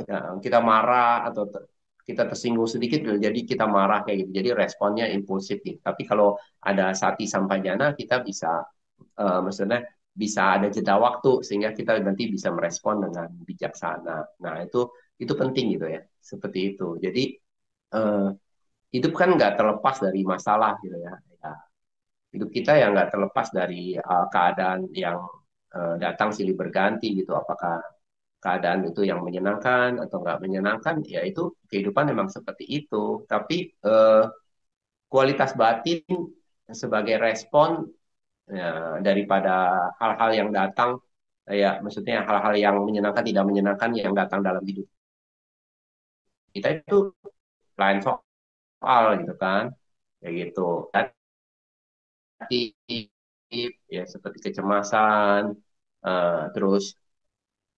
Speaker 3: ya, kita marah atau kita tersinggung sedikit, jadi kita marah kayak gitu. Jadi responnya impulsif gitu. Tapi kalau ada sati sampajana, kita bisa maksudnya bisa ada jeda waktu, sehingga kita nanti bisa merespon dengan bijaksana. Nah, itu penting gitu ya. Seperti itu. Jadi hidup kan nggak terlepas dari masalah gitu ya. Hidup kita ya nggak terlepas dari keadaan yang datang silih berganti gitu. Apakah keadaan itu yang menyenangkan atau nggak menyenangkan, ya itu kehidupan memang seperti itu. Tapi kualitas batin sebagai respon ya, daripada hal-hal yang datang, ya maksudnya hal-hal yang menyenangkan tidak menyenangkan yang datang dalam hidup kita, itu lain soal gitu kan, kayak gitu. Dan ya seperti kecemasan, terus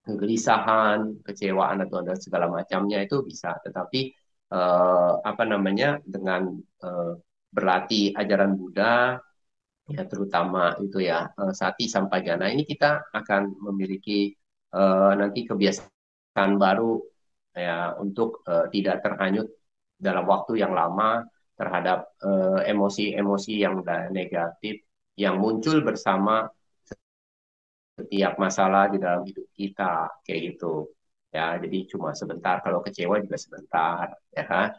Speaker 3: kegelisahan, kecewaan, atau ada segala macamnya itu bisa. Tetapi apa namanya, dengan berlatih ajaran Buddha, ya terutama itu ya sati sampajana, ini kita akan memiliki nanti kebiasaan baru ya, untuk tidak terhanyut dalam waktu yang lama terhadap emosi-emosi yang negatif yang muncul bersama setiap masalah di dalam hidup kita kayak gitu ya. Jadi cuma sebentar, kalau kecewa juga sebentar ya kan.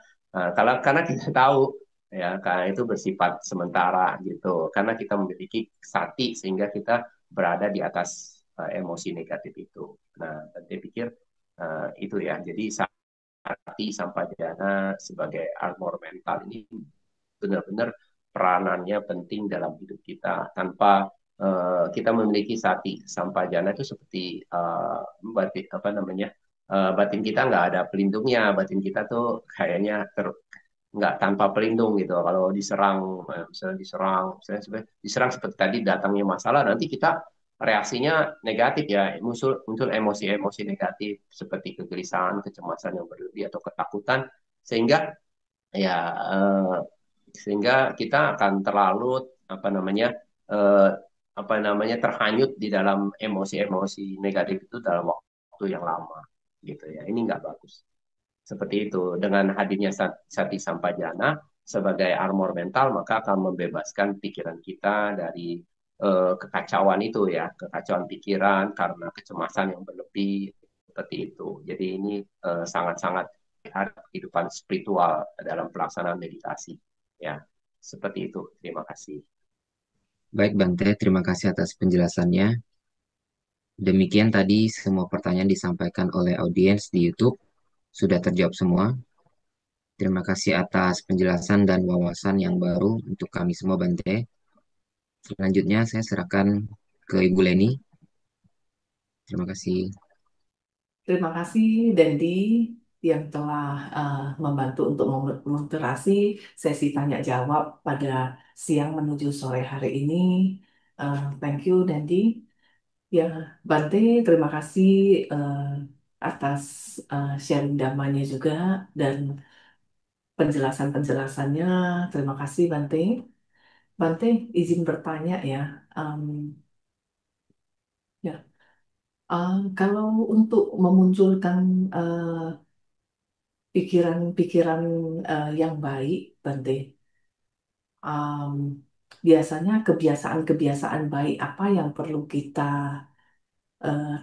Speaker 3: Kalau karena kita tahu ya, karena itu bersifat sementara gitu, karena kita memiliki sati sehingga kita berada di atas emosi negatif itu. Nah, saya pikir itu ya, jadi sati sampajana sebagai armor mental ini benar-benar peranannya penting dalam hidup kita. Tanpa kita memiliki sati sampajana itu seperti batin apa namanya, batin kita nggak ada pelindungnya, batin kita tuh kayaknya nggak tanpa pelindung gitu. Kalau diserang, misalnya diserang seperti tadi datangnya masalah, nanti kita reaksinya negatif ya, muncul muncul emosi-emosi negatif seperti kegelisahan, kecemasan yang berlebih atau ketakutan, sehingga ya sehingga kita akan terlalu eh, terhanyut di dalam emosi-emosi negatif itu dalam waktu yang lama gitu ya. Ini nggak bagus. Seperti itu. Dengan hadirnya Sati Sampajana sebagai armor mental, maka akan membebaskan pikiran kita dari kekacauan itu ya, kekacauan pikiran karena kecemasan yang berlebih seperti itu. Jadi ini sangat-sangat kehidupan spiritual dalam pelaksanaan meditasi. Ya, seperti itu. Terima kasih.
Speaker 1: Baik Bante, terima kasih atas penjelasannya. Demikian tadi semua pertanyaan disampaikan oleh audiens di YouTube sudah terjawab semua. Terima kasih atas penjelasan dan wawasan yang baru untuk kami semua Bante. Selanjutnya saya serahkan ke Ibu Leni. Terima kasih.
Speaker 2: Terima kasih Dendi yang telah membantu untuk moderasi sesi tanya jawab pada siang menuju sore hari ini. Thank you Dendi. Ya, Bante, terima kasih atas sharing damanya juga dan penjelasan-penjelasannya. Terima kasih Bante. Bante, izin bertanya ya. Em, ya, kalau untuk memunculkan pikiran-pikiran yang baik, Bante, em, biasanya kebiasaan-kebiasaan baik apa yang perlu kita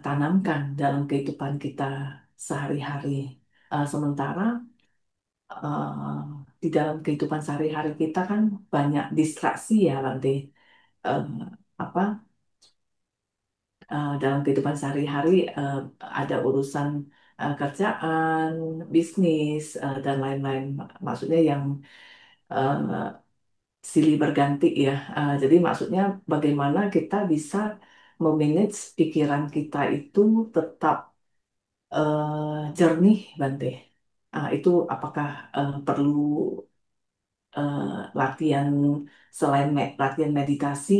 Speaker 2: tanamkan dalam kehidupan kita sehari-hari? Sementara eh, di dalam kehidupan sehari-hari kita kan banyak distraksi ya, Bante. Eh, apa dalam kehidupan sehari-hari ada urusan kerjaan, bisnis, dan lain-lain. Maksudnya yang eh, silih berganti ya. Jadi maksudnya bagaimana kita bisa memanage pikiran kita itu tetap jernih, Bante. Itu apakah perlu eh, latihan selain latihan meditasi,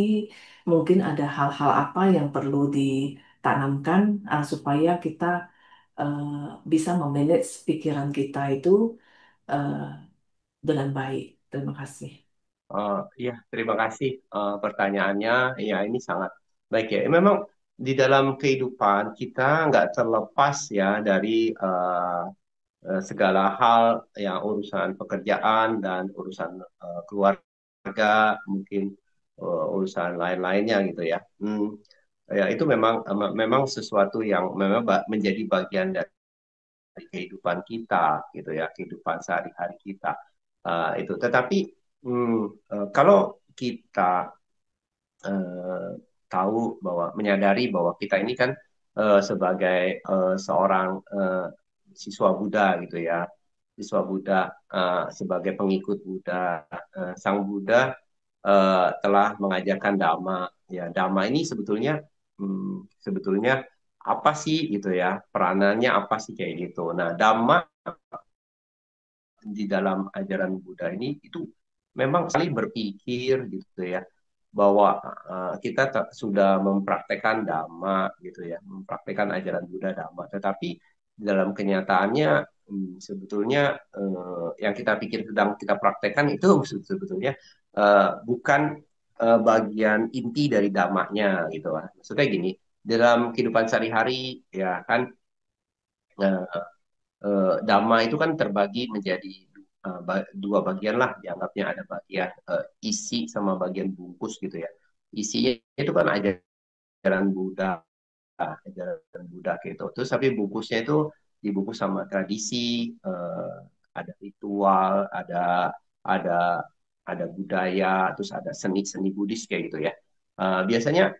Speaker 2: mungkin ada hal-hal apa yang perlu ditanamkan supaya kita eh, bisa memanage pikiran kita itu eh, dengan baik. Terima kasih.
Speaker 3: Ya, terima kasih pertanyaannya. Ya, ini sangat baik ya. Memang di dalam kehidupan kita nggak terlepas ya dari segala hal yang urusan pekerjaan dan urusan keluarga, mungkin urusan lain-lainnya gitu ya. Ya, itu memang sesuatu yang memang menjadi bagian dari kehidupan kita gitu ya, kehidupan sehari-hari kita. Itu. Tetapi kalau kita eh, tahu bahwa menyadari bahwa kita ini kan sebagai seorang siswa Buddha gitu ya, siswa Buddha sebagai pengikut Buddha, Sang Buddha telah mengajarkan Dhamma. Ya, Dhamma ini sebetulnya apa sih gitu ya, peranannya apa sih kayak gitu. Nah, Dhamma di dalam ajaran Buddha ini itu memang sekali berpikir gitu ya bahwa kita sudah mempraktekkan Dhamma gitu ya, mempraktekkan ajaran Buddha Dhamma, tetapi dalam kenyataannya sebetulnya yang kita pikir sedang kita praktekkan itu sebetulnya bukan bagian inti dari dhammanya gitu lah. Maksudnya gini, dalam kehidupan sehari-hari ya kan eh, Dhamma itu kan terbagi menjadi dua bagian lah, dianggapnya ada bagian isi sama bagian bungkus gitu ya. Isinya itu kan ajaran Buddha, ajaran Buddha gitu. Terus tapi bungkusnya itu dibungkus sama tradisi, ada ritual, ada ada budaya, terus ada seni-seni Buddhis kayak gitu ya. Biasanya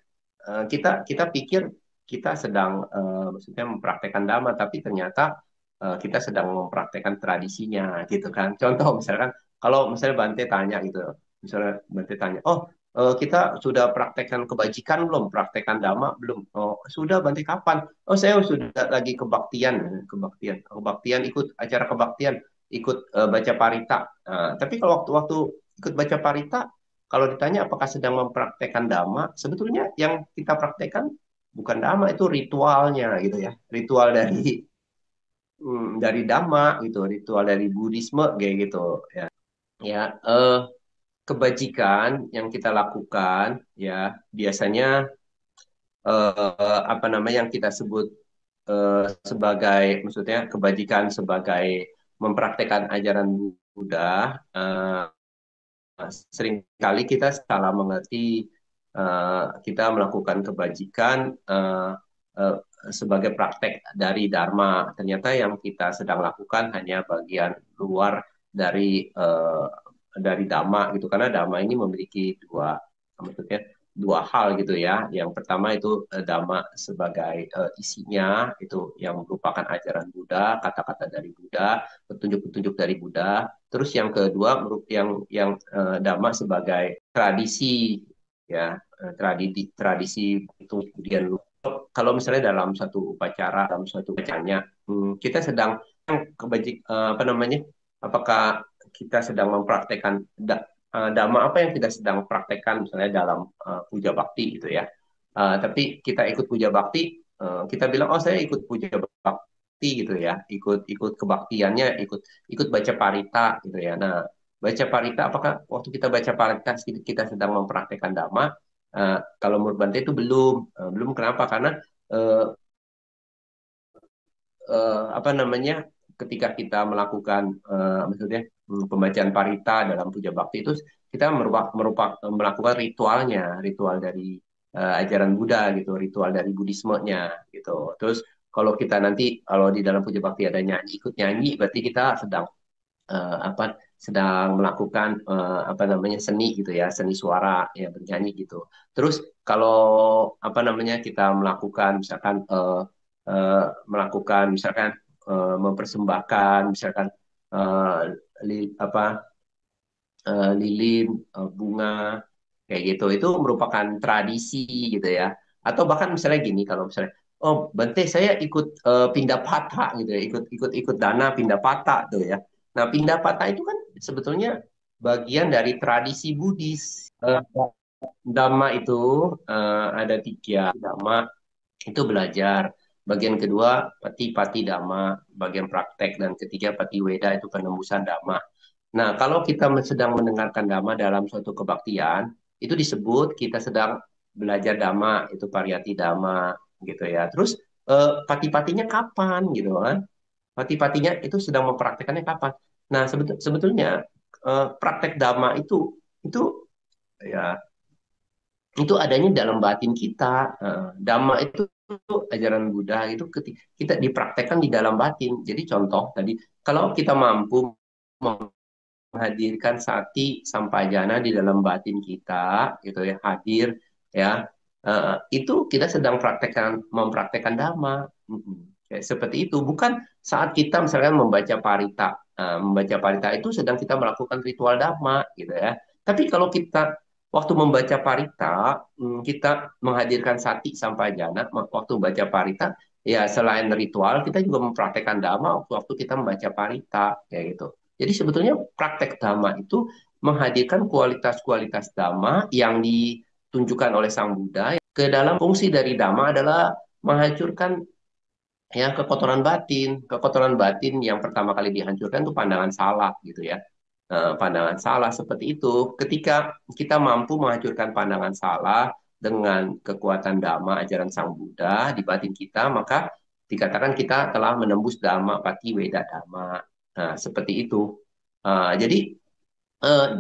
Speaker 3: kita pikir kita sedang maksudnya mempraktekkan Dhamma, tapi ternyata kita sedang mempraktekkan tradisinya gitu kan. Contoh misalkan kalau misalnya Bante tanya gitu, misalnya Bante tanya, oh kita sudah praktekkan kebajikan belum? Praktekkan Dhamma belum? Oh sudah Bante kapan? Oh saya sudah lagi kebaktian, kebaktian ikut acara kebaktian. ikut baca parita. Tapi kalau waktu-waktu ikut baca parita, kalau ditanya apakah sedang mempraktekkan dhamma, sebetulnya yang kita praktekkan bukan dhamma, itu ritualnya gitu ya, ritual dari dhamma gitu, ritual dari Buddhisme kayak gitu ya. Ya, kebajikan yang kita lakukan ya biasanya apa namanya yang kita sebut sebagai, maksudnya kebajikan sebagai mempraktekkan ajaran Buddha, seringkali kita salah mengerti kita melakukan kebajikan sebagai praktek dari Dharma. Ternyata yang kita sedang lakukan hanya bagian luar dari Dhamma gitu, karena Dhamma ini memiliki dua, maksudnya dua hal gitu ya. Yang pertama itu Dhamma sebagai isinya itu yang merupakan ajaran Buddha, kata-kata dari Buddha, petunjuk-petunjuk dari Buddha. Terus yang kedua yang Dhamma sebagai tradisi ya, tradisi itu kemudian kalau misalnya dalam satu upacara, dalam suatu bacanya, kita sedang apa namanya, apakah kita sedang mempraktekkan dhamma apa yang kita sedang praktekkan misalnya dalam puja bakti gitu ya. Tapi kita ikut puja bakti, kita bilang oh saya ikut puja bakti gitu ya, ikut kebaktiannya, ikut baca parita gitu ya. Nah, baca parita, apakah waktu kita baca parita kita sedang mempraktekkan dhamma? Kalau menurut Bante itu belum. Kenapa? Karena apa namanya, ketika kita melakukan maksudnya pembacaan parita dalam puja bakti itu kita melakukan ritual dari ajaran Buddha gitu, ritual dari Buddhismenya gitu. Terus kalau di dalam puja bakti ada ikut nyanyi, berarti kita apa sedang melakukan apa namanya seni gitu ya, seni suara ya, bernyanyi gitu. Terus kalau apa namanya kita melakukan misalkan mempersembahkan misalkan uh, apa lilin, bunga kayak gitu, itu merupakan tradisi gitu ya. Atau bahkan misalnya gini, kalau misalnya oh Bante saya ikut pindah patah gitu ya, ikut dana pindah patah tuh ya. Nah, pindah patah itu kan sebetulnya bagian dari tradisi Buddhis. Dhamma itu ada tiga. Dhamma itu belajar. Bagian kedua, pati dhamma, bagian praktek. Dan ketiga, pati weda, itu penembusan dhamma. Nah, kalau kita sedang mendengarkan dhamma dalam suatu kebaktian, itu disebut kita sedang belajar dhamma, itu pariyati dhamma, gitu ya. Terus, pati-patinya kapan, gitu kan? Pati-patinya itu sedang mempraktekannya kapan? Nah, sebetulnya praktek dhamma itu ya itu adanya dalam batin kita. Dhamma itu ajaran Buddha itu kita dipraktekkan di dalam batin. Jadi contoh tadi, kalau kita mampu menghadirkan sati sampajana di dalam batin kita, gitu ya, hadir ya, itu kita sedang mempraktekkan dhamma. Kayak seperti itu. Bukan saat kita misalkan membaca parita. Membaca parita itu sedang kita melakukan ritual dhamma, gitu ya. Tapi kalau kita waktu membaca parita, kita menghadirkan sati sampajana waktu baca parita, ya selain ritual, kita juga mempraktekkan dhamma waktu kita membaca parita, kayak gitu. Jadi sebetulnya praktek dhamma itu menghadirkan kualitas-kualitas dhamma yang ditunjukkan oleh Sang Buddha. Ke dalam fungsi dari dhamma adalah menghancurkan ya kekotoran batin. Kekotoran batin yang pertama kali dihancurkan itu pandangan salah gitu ya. Pandangan salah seperti itu. Ketika kita mampu menghancurkan pandangan salah dengan kekuatan dhamma ajaran Sang Buddha di batin kita, maka dikatakan kita telah menembus dhamma pati weda dhamma. Nah, seperti itu. Jadi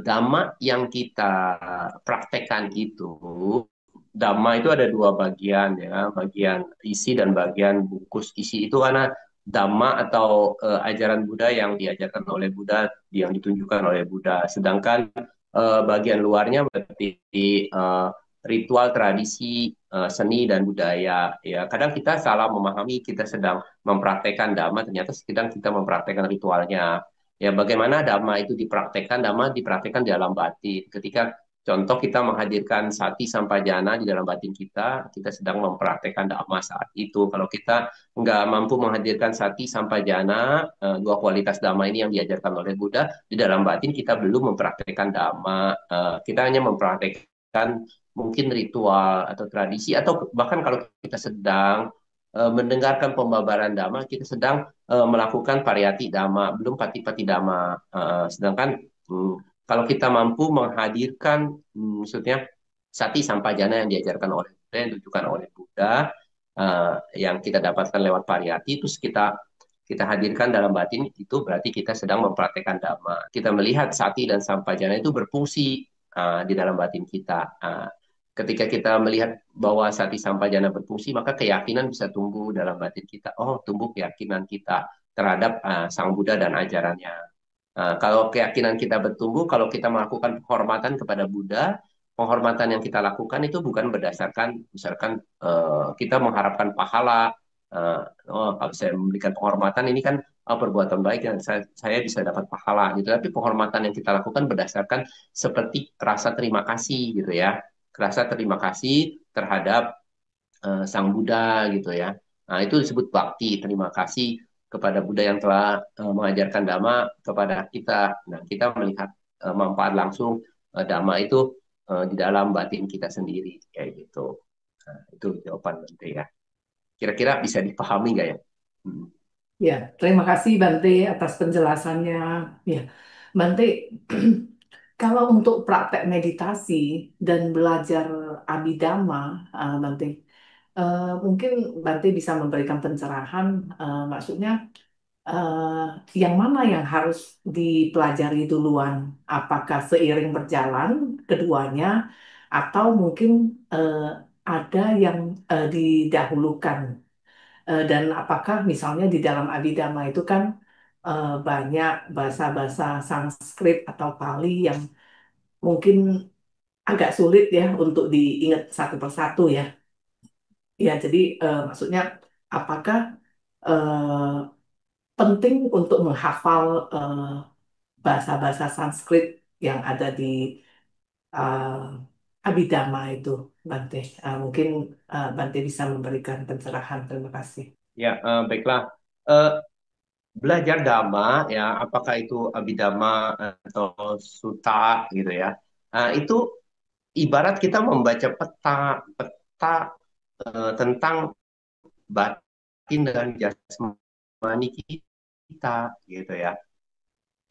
Speaker 3: dhamma yang kita praktekkan itu, dhamma itu ada dua bagian ya, bagian isi dan bagian bungkus. Isi itu karena dhamma atau ajaran Buddha yang diajarkan oleh Buddha, yang ditunjukkan oleh Buddha. Sedangkan bagian luarnya berarti ritual, tradisi, seni dan budaya. Ya, kadang kita salah memahami kita sedang mempraktekkan dhamma, ternyata sedang kita mempraktekkan ritualnya. Ya, bagaimana dhamma itu dipraktekkan? Dhamma dipraktekkan di dalam batin. Ketika Contoh kita menghadirkan sati sampajana di dalam batin kita, kita sedang mempraktekkan dhamma saat itu. Kalau kita nggak mampu menghadirkan sati sampajana, dua kualitas dhamma ini yang diajarkan oleh Buddha, di dalam batin kita belum mempraktekkan dhamma. Kita hanya mempraktekkan mungkin ritual atau tradisi, atau bahkan kalau kita sedang mendengarkan pembabaran dhamma, kita sedang melakukan pariyati dhamma, belum pati-pati dhamma. Sedangkan kalau kita mampu menghadirkan, maksudnya sati sampajana yang diajarkan oleh Buddha, yang ditujukan oleh Buddha, yang kita dapatkan lewat pariyati, terus kita hadirkan dalam batin, itu berarti kita sedang mempraktekkan dhamma. Kita melihat sati dan sampajana itu berfungsi di dalam batin kita. Ketika kita melihat bahwa sati sampajana berfungsi, maka keyakinan bisa tumbuh dalam batin kita. Oh, tumbuh keyakinan kita terhadap Sang Buddha dan ajarannya. Kalau keyakinan kita bertumbuh, kalau kita melakukan penghormatan kepada Buddha, penghormatan yang kita lakukan itu bukan berdasarkan, misalkan kita mengharapkan pahala. Kalau saya memberikan penghormatan ini kan perbuatan baik yang saya bisa dapat pahala gitu. Tapi penghormatan yang kita lakukan berdasarkan seperti rasa terima kasih gitu ya, rasa terima kasih terhadap Sang Buddha gitu ya. Nah, itu disebut bakti, terima kasih kepada Buddha yang telah mengajarkan Dhamma kepada kita. Nah, kita melihat manfaat langsung Dhamma itu di dalam batin kita sendiri, kayak gitu. Nah, itu jawaban Bante ya. Kira-kira bisa dipahami nggak ya?
Speaker 2: Ya, terima kasih Bante atas penjelasannya. Ya, Bante, kalau untuk praktek meditasi dan belajar Abhidhamma, Bante, mungkin Bante bisa memberikan pencerahan, maksudnya yang mana yang harus dipelajari duluan? Apakah seiring berjalan keduanya, atau mungkin ada yang didahulukan? Dan apakah misalnya di dalam Abhidhamma itu kan banyak bahasa-bahasa Sanskrit atau Pali yang mungkin agak sulit ya untuk diingat satu persatu ya. Ya, jadi maksudnya apakah penting untuk menghafal bahasa-bahasa Sanskrit yang ada di Abhidhamma itu, Bante? Mungkin Bante bisa memberikan pencerahan. Terima kasih.
Speaker 3: Ya, baiklah. Belajar Dhamma, ya, apakah itu Abhidhamma atau Sutta gitu ya, itu ibarat kita membaca peta tentang batin dan jasmani kita, gitu ya,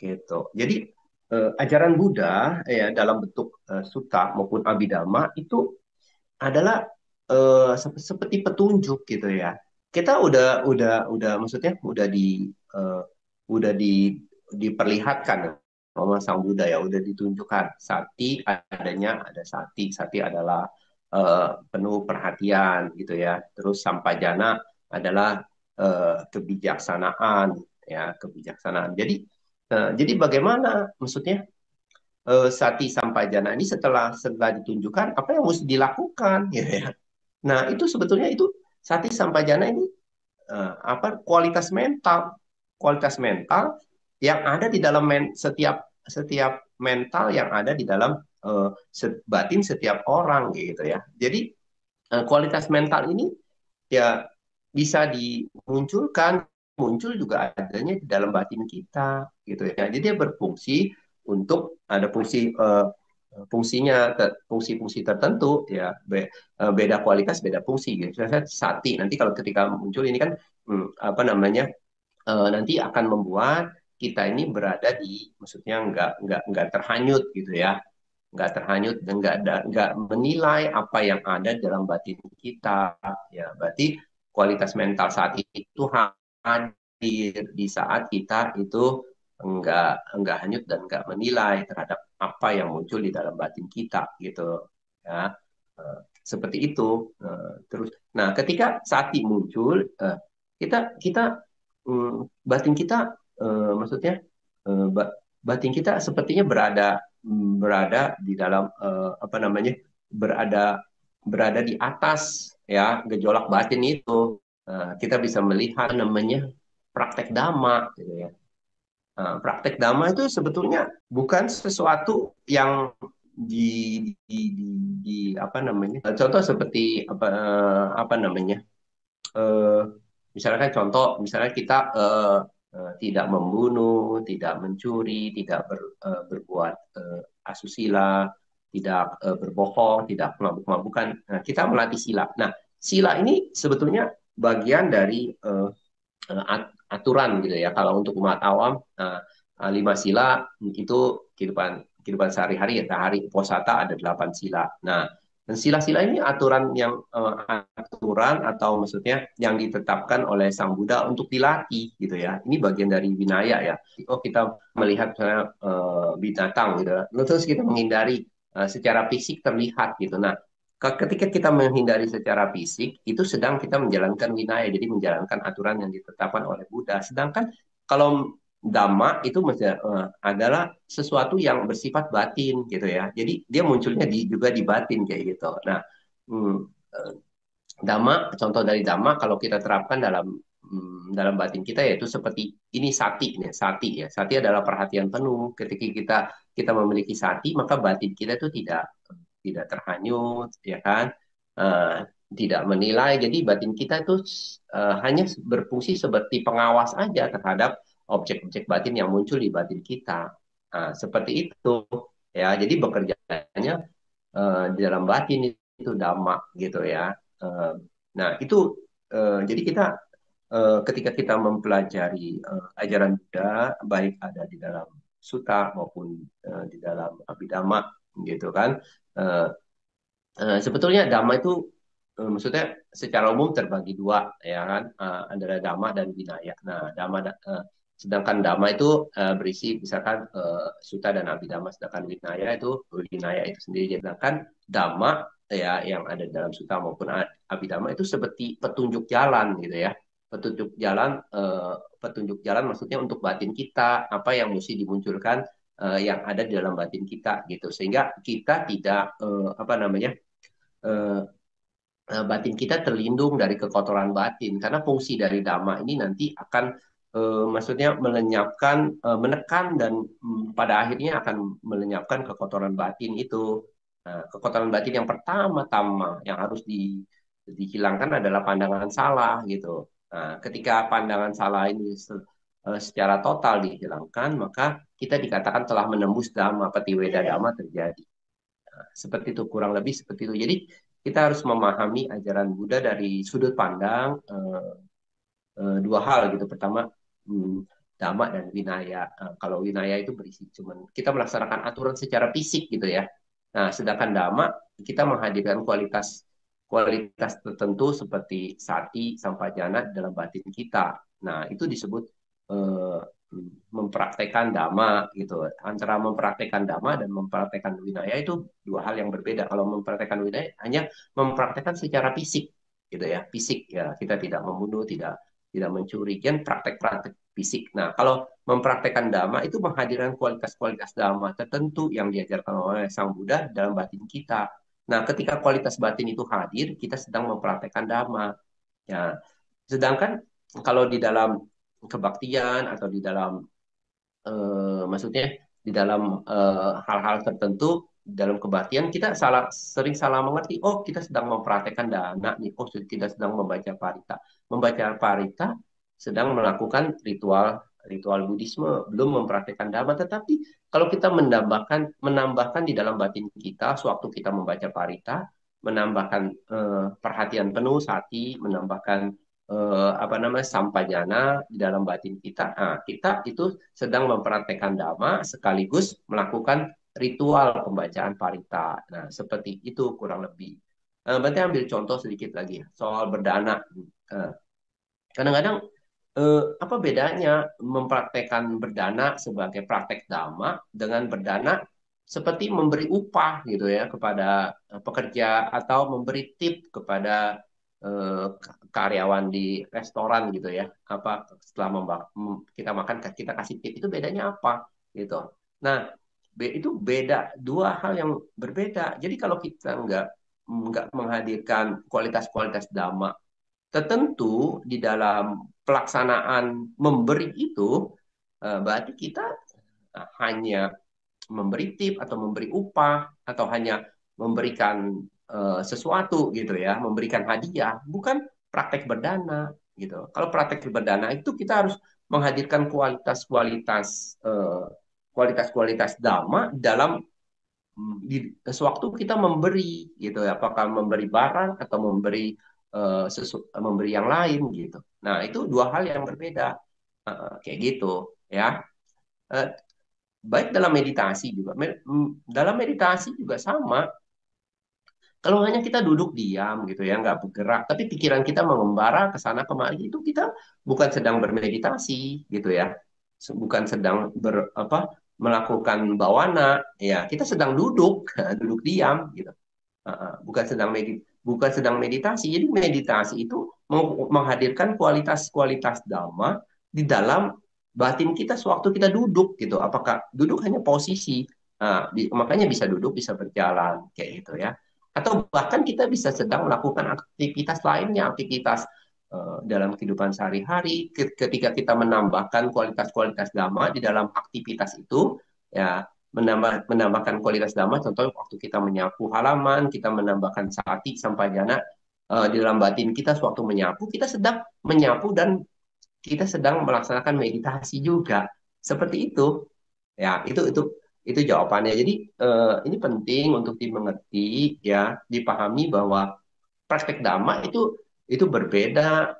Speaker 3: gitu. Jadi ajaran Buddha ya dalam bentuk sutta maupun Abhidhamma itu adalah seperti petunjuk gitu ya. Kita udah maksudnya udah diperlihatkan sama Sang Buddha ya, udah ditunjukkan sati adanya, ada sati adalah penuh perhatian gitu ya. Terus sampajana adalah kebijaksanaan ya, kebijaksanaan. Jadi bagaimana maksudnya sati sampajana ini setelah ditunjukkan apa yang mesti dilakukan gitu ya. Nah, itu sebetulnya itu sati sampajana ini kualitas mental yang ada di dalam setiap mental yang ada di dalam batin setiap orang gitu ya. Jadi kualitas mental ini ya bisa muncul juga adanya di dalam batin kita gitu ya. Jadi dia berfungsi untuk ada fungsi-fungsi tertentu ya, beda kualitas beda fungsi gitu. Misalnya sati nanti kalau ketika muncul ini kan apa namanya nanti akan membuat kita ini berada di, maksudnya nggak terhanyut gitu ya, nggak terhanyut dan nggak menilai apa yang ada dalam batin kita ya. Berarti kualitas mental saat itu hadir di saat kita itu enggak hanyut dan enggak menilai terhadap apa yang muncul di dalam batin kita gitu ya. Seperti itu. Terus nah ketika sati muncul kita batin kita maksudnya batin kita sepertinya berada di dalam apa namanya berada di atas ya gejolak batin itu. Kita bisa melihat namanya praktek dhamma gitu ya. Praktek dhamma itu sebetulnya bukan sesuatu yang apa namanya, contoh seperti apa namanya, eh, misalkan contoh misalnya kita tidak membunuh, tidak mencuri, tidak berbuat asusila, tidak berbohong, tidak mabuk-mabukan. Nah, kita melatih sila. Nah, sila ini sebetulnya bagian dari aturan gitu ya. Kalau untuk umat awam, lima sila itu kehidupan kehidupan sehari-hari ya. Hari posata ada 8 sila. Nah, dan sila-sila ini aturan yang aturan atau maksudnya yang ditetapkan oleh Sang Buddha untuk dilatih gitu ya. Ini bagian dari winaya ya. Oh, kita melihat misalnya binatang gitu. Terus kita menghindari secara fisik terlihat gitu. Nah, ketika kita menghindari secara fisik, itu sedang kita menjalankan winaya, jadi menjalankan aturan yang ditetapkan oleh Buddha. Sedangkan kalau Dhamma itu adalah sesuatu yang bersifat batin gitu ya. Jadi dia munculnya juga di batin kayak gitu. Nah, hmm, eh, Dhamma, contoh dari Dhamma kalau kita terapkan dalam batin kita yaitu seperti ini sati nih, sati ya. Sati adalah perhatian penuh. Ketika kita memiliki sati, maka batin kita itu tidak terhanyut, ya kan? Eh, Tidak menilai. Jadi batin kita itu hanya berfungsi seperti pengawas aja terhadap objek-objek batin yang muncul di batin kita. Nah, seperti itu, ya. Jadi bekerjanya di dalam batin itu dhamma gitu ya. Eh, nah itu jadi kita ketika kita mempelajari ajaran Buddha, baik ada di dalam sutta maupun di dalam Abhidhamma gitu kan. Eh, Sebetulnya dhamma itu maksudnya secara umum terbagi dua ya kan, antara dhamma dan vinaya. Nah, sedangkan dhamma itu berisi misalkan sutta dan abhidhamma, sedangkan vinaya itu sendiri. Sedangkan dhamma ya yang ada dalam sutta maupun abhidhamma itu seperti petunjuk jalan gitu ya. Petunjuk jalan maksudnya untuk batin kita, apa yang mesti dimunculkan yang ada di dalam batin kita gitu, sehingga kita tidak apa namanya, eh, batin kita terlindung dari kekotoran batin, karena fungsi dari dhamma ini nanti akan maksudnya menekan dan pada akhirnya akan melenyapkan kekotoran batin itu. Nah, kekotoran batin yang pertama-tama yang harus dihilangkan adalah pandangan salah gitu. Nah, ketika pandangan salah ini secara total dihilangkan, maka kita dikatakan telah menembus dhamma, patiweda dhamma terjadi. Seperti itu, kurang lebih seperti itu. Jadi kita harus memahami ajaran Buddha dari sudut pandang dua hal gitu. Pertama, dhamma dan winaya. Kalau winaya itu berisi cuman kita melaksanakan aturan secara fisik gitu ya. Nah, sedangkan dhamma kita menghadirkan kualitas kualitas tertentu seperti sati, sampajana dalam batin kita. Nah, itu disebut eh, mempraktekkan dhamma gitu. Antara mempraktekkan dhamma dan mempraktekkan winaya itu dua hal yang berbeda. Kalau mempraktekkan winaya hanya mempraktekkan secara fisik gitu ya, fisik ya, kita tidak membunuh, tidak tidak mencuri, kan praktek-praktek fisik. Nah, kalau mempraktekkan dhamma itu menghadirkan kualitas-kualitas dhamma tertentu yang diajarkan oleh Sang Buddha dalam batin kita. Nah, ketika kualitas batin itu hadir, kita sedang mempraktekkan dhamma. Ya, sedangkan kalau di dalam kebaktian atau di dalam maksudnya di dalam hal-hal tertentu dalam kebaktian kita sering salah mengerti. Oh, kita sedang mempraktekkan dana nih. Oh, kita sedang membaca parita. Membaca parita sedang melakukan ritual Buddhisme, belum mempraktekkan dhamma. Tetapi kalau kita menambahkan di dalam batin kita sewaktu kita membaca parita, menambahkan perhatian penuh sati, menambahkan apa namanya sampajana di dalam batin kita. Nah, kita itu sedang mempraktekkan dhamma sekaligus melakukan ritual pembacaan parita. Nah, seperti itu kurang lebih. Berarti ambil contoh sedikit lagi soal berdana. Kadang-kadang apa bedanya mempraktekkan berdana sebagai praktek dhamma dengan berdana seperti memberi upah gitu ya kepada pekerja atau memberi tip kepada karyawan di restoran gitu ya, apa setelah kita makan kita kasih tip, itu bedanya apa gitu. Nah, itu beda, dua hal yang berbeda. Jadi kalau kita nggak menghadirkan kualitas-kualitas dhamma tertentu di dalam pelaksanaan memberi itu, berarti kita hanya memberi tip atau memberi upah atau hanya memberikan sesuatu gitu ya, memberikan hadiah, bukan praktek berdana gitu. Kalau praktek berdana itu kita harus menghadirkan kualitas-kualitas dhamma dalam sewaktu kita memberi gitu ya, apakah memberi barang atau memberi yang lain gitu. Nah, itu dua hal yang berbeda. Kayak gitu ya. Eh, Baik dalam meditasi juga. Dalam meditasi juga sama. Kalau hanya kita duduk diam gitu ya, nggak bergerak, tapi pikiran kita mengembara ke sana kemari, itu kita bukan sedang bermeditasi gitu ya, bukan sedang melakukan bawana, ya kita sedang duduk, duduk diam gitu. Bukan sedang meditasi. Jadi meditasi itu menghadirkan kualitas-kualitas dhamma di dalam batin kita sewaktu kita duduk gitu. Apakah duduk hanya posisi? Nah, makanya bisa duduk, bisa berjalan kayak gitu ya. Atau bahkan kita bisa sedang melakukan aktivitas lainnya, aktivitas dalam kehidupan sehari-hari. Ketika kita menambahkan kualitas-kualitas dhamma di dalam aktivitas itu, ya menambahkan kualitas dhamma. Contohnya waktu kita menyapu halaman, kita menambahkan sati sampajana di dalam batin kita sewaktu menyapu, kita sedang menyapu dan kita sedang melaksanakan meditasi juga. Seperti itu. Ya, itu jawabannya. Jadi ini penting untuk dimengerti ya, dipahami bahwa praktek dhamma itu berbeda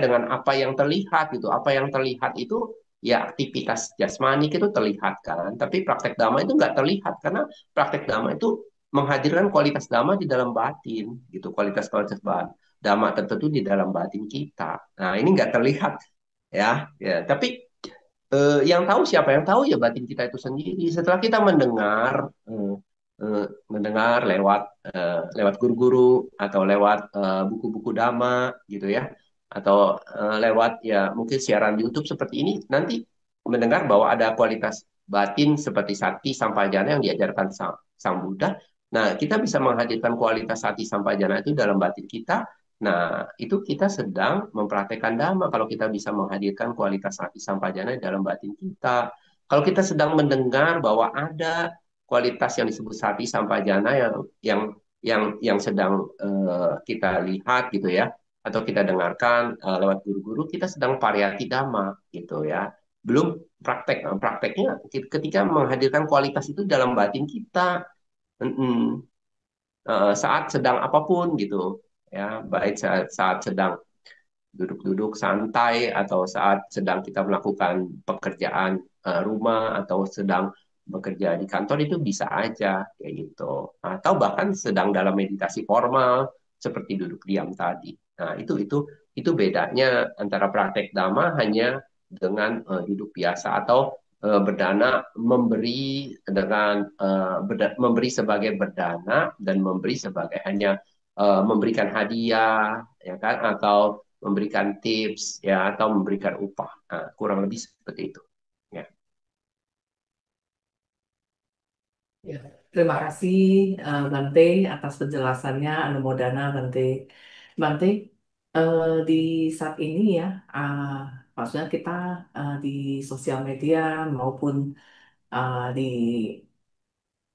Speaker 3: dengan apa yang terlihat gitu. Apa yang terlihat itu ya aktivitas jasmani itu terlihat kan, tapi praktek dhamma itu nggak terlihat karena praktek dhamma itu menghadirkan kualitas dhamma di dalam batin gitu, kualitas-kualitas dhamma tertentu di dalam batin kita. Nah, ini nggak terlihat ya, ya. Tapi yang tahu siapa? Yang tahu ya batin kita itu sendiri. Setelah kita mendengar lewat guru-guru atau lewat buku-buku dhamma gitu ya, atau lewat ya mungkin siaran YouTube seperti ini, nanti mendengar bahwa ada kualitas batin seperti sati sampajana yang diajarkan sang Buddha. Nah, kita bisa menghadirkan kualitas sati sampajana itu dalam batin kita. Nah, itu kita sedang mempraktekkan dhamma kalau kita bisa menghadirkan kualitas sati sampajana dalam batin kita. Kalau kita sedang mendengar bahwa ada kualitas yang disebut sati sampajana yang sedang kita lihat gitu ya, atau kita dengarkan lewat guru-guru, kita sedang pariyati dhamma gitu ya. Belum praktek. Prakteknya ketika menghadirkan kualitas itu dalam batin kita. Saat sedang apapun gitu ya, baik saat sedang duduk-duduk santai atau saat sedang kita melakukan pekerjaan rumah atau sedang bekerja di kantor, itu bisa aja kayak gitu, atau bahkan sedang dalam meditasi formal seperti duduk diam tadi. Nah, itu bedanya antara praktek dhamma hanya dengan duduk biasa atau berdana memberi dengan memberi sebagai berdana dan memberi sebagai hanya memberikan hadiah ya kan, atau memberikan tips ya, atau memberikan upah. Nah, kurang lebih seperti itu ya.
Speaker 2: Ya, terima kasih Bante atas penjelasannya, Anumodana Bante. Bante, di saat ini ya, maksudnya kita di sosial media maupun di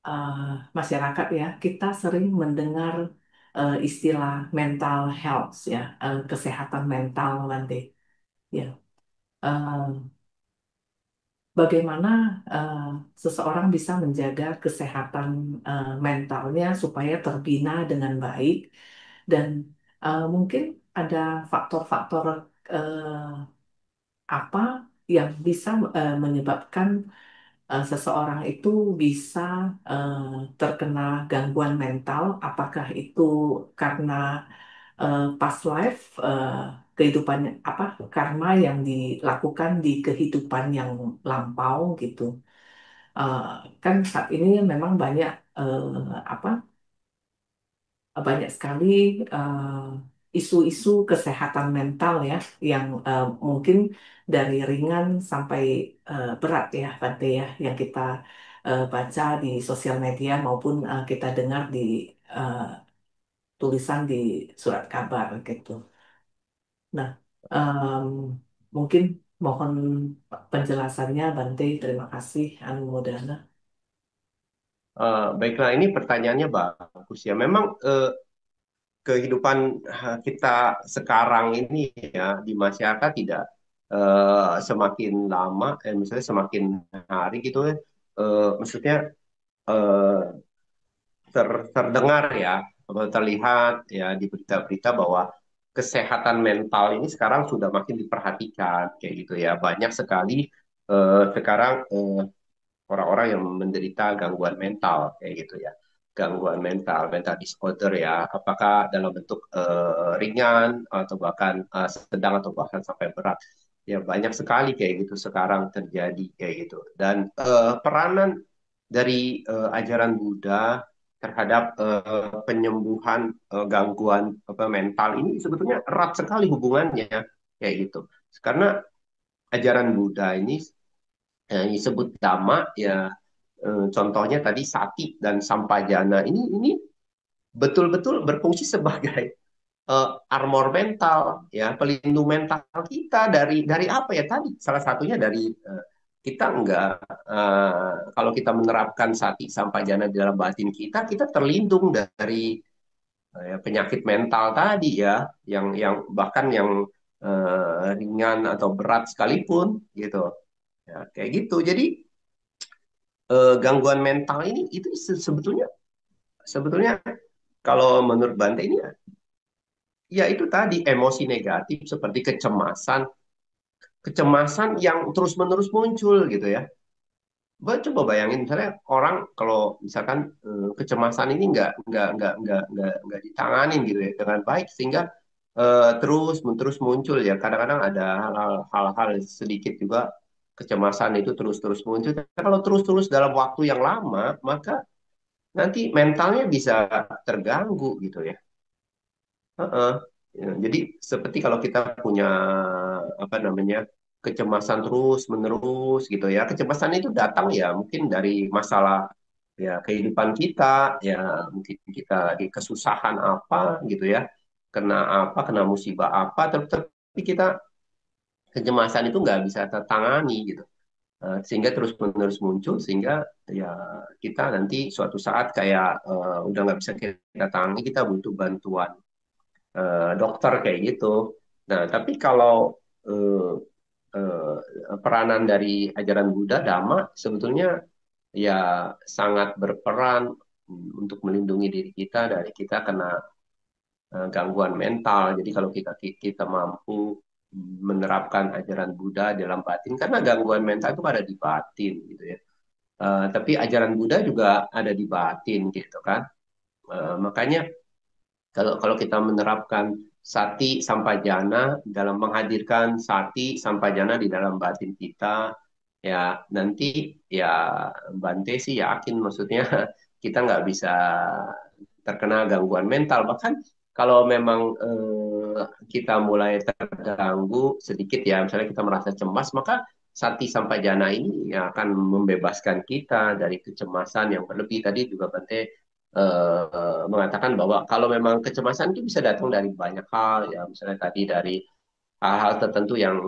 Speaker 2: uh, masyarakat ya, kita sering mendengar istilah mental health ya, kesehatan mental Bante. Ya, eh, bagaimana eh, seseorang bisa menjaga kesehatan mentalnya supaya terbina dengan baik dan mungkin ada faktor-faktor apa yang bisa menyebabkan seseorang itu bisa eh, terkena gangguan mental, apakah itu karena past life, kehidupan apa karma yang dilakukan di kehidupan yang lampau gitu. Eh, kan saat ini memang banyak apa banyak sekali isu-isu kesehatan mental ya yang mungkin dari ringan sampai berat ya Bante ya yang kita baca di sosial media maupun kita dengar di eh, tulisan di surat kabar gitu. Nah, mungkin Mohon penjelasannya, Bante. Terima kasih, Anu Modana.
Speaker 3: Baiklah, ini pertanyaannya bagus ya. Memang kehidupan kita sekarang ini ya di masyarakat tidak semakin lama, misalnya semakin hari gitu ya, maksudnya eh, terdengar ya, atau terlihat ya di berita-berita bahwa kesehatan mental ini sekarang sudah makin diperhatikan kayak gitu ya. Banyak sekali sekarang orang-orang yang menderita gangguan mental kayak gitu ya. Gangguan mental, mental disorder ya, apakah dalam bentuk ringan atau bahkan sedang atau bahkan sampai berat. Ya banyak sekali kayak gitu sekarang terjadi kayak gitu. Dan peranan dari ajaran Buddha terhadap penyembuhan gangguan mental ini sebetulnya erat sekali hubungannya kayak gitu. Karena ajaran Buddha ini disebut dhamma ya, contohnya tadi sati dan sampajana ini betul-betul berfungsi sebagai armor mental ya, pelindung mental kita dari apa ya tadi, salah satunya dari kita enggak kalau kita menerapkan sati sampajana di dalam batin kita terlindung dari penyakit mental tadi ya, yang bahkan yang ringan atau berat sekalipun gitu ya, kayak gitu. Jadi gangguan mental ini itu sebetulnya sebetulnya kalau menurut Bante ini ya itu tadi emosi negatif seperti kecemasan, kecemasan yang terus-menerus muncul gitu ya. Coba bayangin misalnya orang kalau misalkan kecemasan ini nggak ditanganin gitu ya dengan baik, sehingga terus muncul ya. Kadang-kadang ada hal-hal sedikit juga kecemasan itu terus-terus muncul. Tapi kalau terus-terus dalam waktu yang lama, maka nanti mentalnya bisa terganggu gitu ya. Heeh. Ya, jadi seperti kalau kita punya apa namanya kecemasan terus menerus gitu ya. Kecemasan itu datang ya mungkin dari masalah ya kehidupan kita, ya mungkin kita di kesusahan apa gitu ya, kena apa, kena musibah apa, tapi kita kecemasan itu nggak bisa tertangani gitu. Sehingga terus menerus muncul sehingga ya kita nanti suatu saat kayak udah nggak bisa kita tangani, kita butuh bantuan dokter kayak gitu. Nah, tapi kalau eh, peranan dari ajaran Buddha Dhamma sebetulnya ya sangat berperan untuk melindungi diri kita dari kita kena gangguan mental. Jadi kalau kita mampu menerapkan ajaran Buddha dalam batin, karena gangguan mental itu ada di batin gitu ya. Tapi ajaran Buddha juga ada di batin gitu kan. Makanya kalau kalau kita menerapkan sati sampajana dalam menghadirkan sati sampajana di dalam batin kita, ya nanti ya Bante sih yakin maksudnya kita nggak bisa terkena gangguan mental. Bahkan kalau memang kita mulai terganggu sedikit ya, misalnya kita merasa cemas, maka sati sampajana ini yang akan membebaskan kita dari kecemasan yang berlebih. Tadi juga Bante mengatakan bahwa kalau memang kecemasan itu bisa datang dari banyak hal ya, misalnya tadi dari hal-hal tertentu yang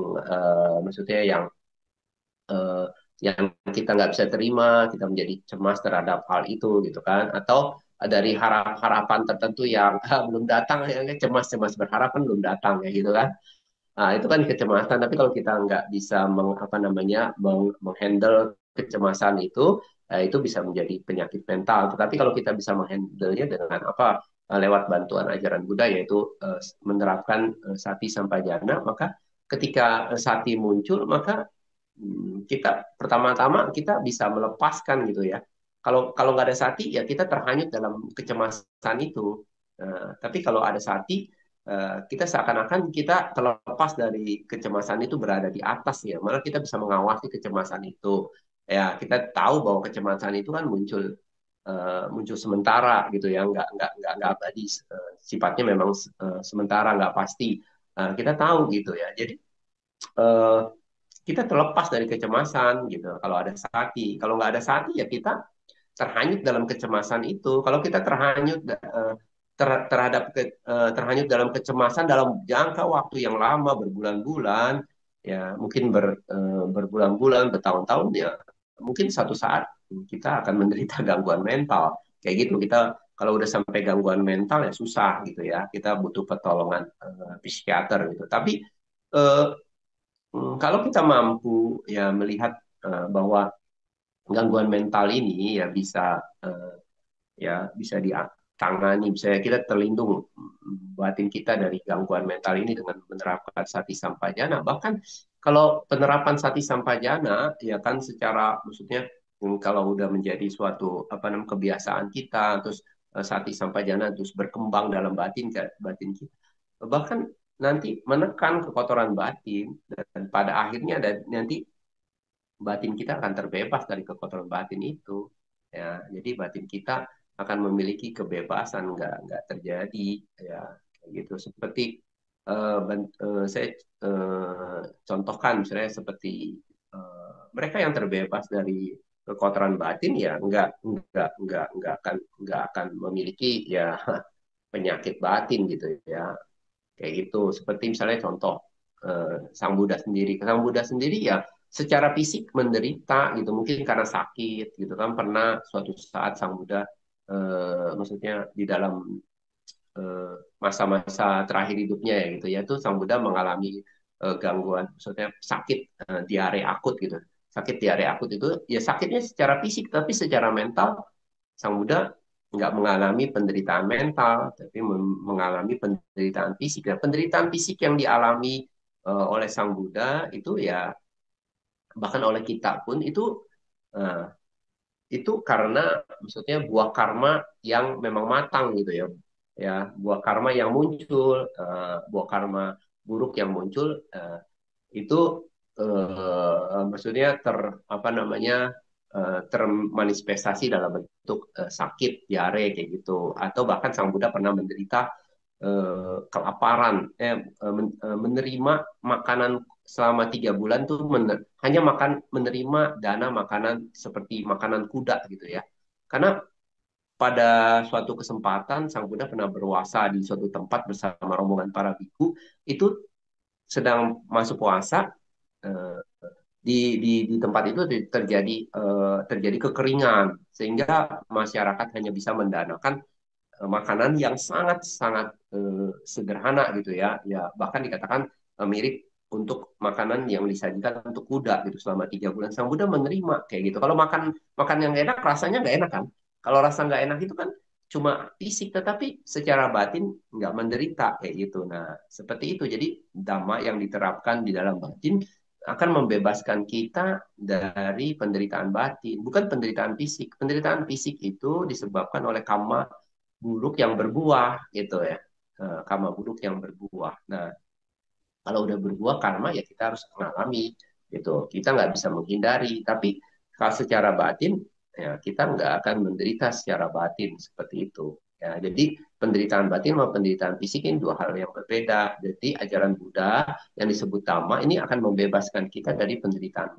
Speaker 3: maksudnya eh, yang kita nggak bisa terima, kita menjadi cemas terhadap hal itu gitu kan, atau dari harapan tertentu yang belum datang, yang cemas-cemas berharap kan belum datang ya gitu kan. Nah, itu kan kecemasan, tapi kalau kita nggak bisa apa namanya menghandle kecemasan itu bisa menjadi penyakit mental. Tetapi kalau kita bisa menghandlenya dengan apa lewat bantuan ajaran Buddha, yaitu menerapkan sati sampajana, maka ketika sati muncul, maka kita pertama-tama kita bisa melepaskan gitu ya. Kalau nggak ada sati ya kita terhanyut dalam kecemasan itu. Tapi kalau ada sati, kita seakan-akan kita terlepas dari kecemasan itu, berada di atas ya, malah kita bisa mengawasi kecemasan itu. Ya, kita tahu bahwa kecemasan itu kan muncul sementara gitu ya, nggak abadi. Sifatnya memang sementara, nggak pasti. Kita tahu gitu ya. Jadi eh, kita terlepas dari kecemasan gitu. Kalau ada sati, kalau nggak ada sati ya kita terhanyut dalam kecemasan itu. Kalau kita terhanyut terhadap terhanyut dalam kecemasan dalam jangka waktu yang lama berbulan-bulan, ya mungkin berbulan-bulan, bertahun-tahun, ya mungkin suatu saat kita akan menderita gangguan mental. Kayak gitu, kita kalau udah sampai gangguan mental ya susah gitu ya. Kita butuh pertolongan psikiater gitu. Tapi eh, kalau kita mampu ya melihat bahwa gangguan mental ini ya bisa ditangani, misalnya kita terlindung batin kita dari gangguan mental ini dengan menerapkan sati sampajana. Bahkan kalau penerapan sati sampajana ya kan secara maksudnya kalau udah menjadi suatu apa namanya kebiasaan kita, terus sati sampajana terus berkembang dalam batin kita, bahkan nanti menekan kekotoran batin, dan pada akhirnya nanti batin kita akan terbebas dari kekotoran batin itu, ya. Jadi batin kita akan memiliki kebebasan, nggak terjadi, ya kayak gitu. Seperti saya contohkan misalnya seperti mereka yang terbebas dari kekotoran batin ya nggak akan memiliki ya penyakit batin gitu ya, kayak gitu. Seperti misalnya contoh Sang Buddha sendiri ya secara fisik menderita gitu, mungkin karena sakit gitu kan. Pernah suatu saat Sang Buddha maksudnya di dalam masa-masa terakhir hidupnya ya gitu ya, itu Sang Buddha mengalami gangguan, maksudnya sakit diare akut gitu. Sakit diare akut itu ya sakitnya secara fisik, tapi secara mental Sang Buddha nggak mengalami penderitaan mental, tapi mengalami penderitaan fisik. Dan penderitaan fisik yang dialami oleh Sang Buddha itu ya bahkan oleh kita pun eh, itu karena maksudnya buah karma yang memang matang gitu ya. Ya, buah karma yang muncul, buah karma buruk yang muncul itu maksudnya apa namanya termanifestasi dalam bentuk sakit, diare kayak gitu, atau bahkan Sang Buddha pernah menderita kelaparan, menerima makanan selama 3 bulan tuh hanya menerima dana makanan seperti makanan kuda gitu ya, karena pada suatu kesempatan Sang Buddha pernah berwasa di suatu tempat bersama rombongan para biku, itu sedang masuk puasa, eh, di tempat itu terjadi kekeringan, sehingga masyarakat hanya bisa mendanakan makanan yang sangat sangat sederhana gitu ya, ya bahkan dikatakan mirip untuk makanan yang disajikan untuk kuda gitu selama 3 bulan. Sang Buddha menerima kayak gitu. Kalau makan makan yang enak rasanya nggak enak kan? Kalau rasa nggak enak itu kan cuma fisik, tetapi secara batin nggak menderita kayak gitu. Nah seperti itu. Jadi dhamma yang diterapkan di dalam batin akan membebaskan kita dari penderitaan batin, bukan penderitaan fisik. Penderitaan fisik itu disebabkan oleh karma buruk yang berbuah gitu ya. Karma buruk yang berbuah. Nah, kalau udah berbuah karma ya kita harus mengalami gitu. Kita nggak bisa menghindari. Tapi kalau secara batin ya kita nggak akan menderita secara batin seperti itu. Ya, jadi penderitaan batin sama penderitaan fisik ini dua hal yang berbeda. Jadi ajaran Buddha yang disebut Dhamma ini akan membebaskan kita dari penderitaan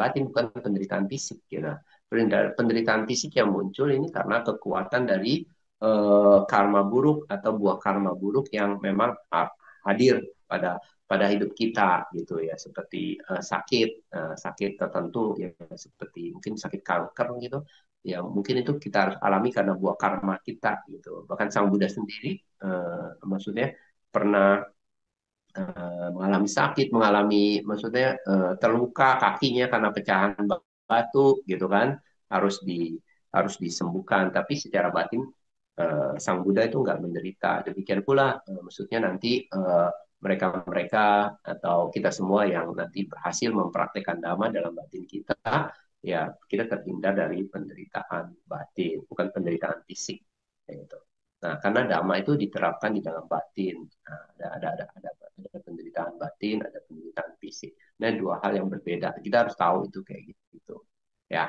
Speaker 3: batin, bukan penderitaan fisik. Gitu. Penderitaan fisik yang muncul ini karena kekuatan dari karma buruk atau buah karma buruk yang memang hadir pada pada hidup kita gitu ya, seperti sakit tertentu ya, seperti mungkin sakit kanker gitu ya, mungkin itu kita harus alami karena buah karma kita gitu. Bahkan Sang Buddha sendiri maksudnya pernah mengalami sakit, maksudnya terluka kakinya karena pecahan batu gitu kan, harus di harus disembuhkan, tapi secara batin Sang Buddha itu nggak menderita. Demikian pula maksudnya nanti mereka-mereka atau kita semua yang nanti berhasil mempraktekkan dhamma dalam batin kita, ya kita terhindar dari penderitaan batin, bukan penderitaan fisik. Gitu. Nah, karena dhamma itu diterapkan di dalam batin. Nah, ada penderitaan batin, ada penderitaan fisik. Nah, dua hal yang berbeda. Kita harus tahu itu kayak gitu. Ya,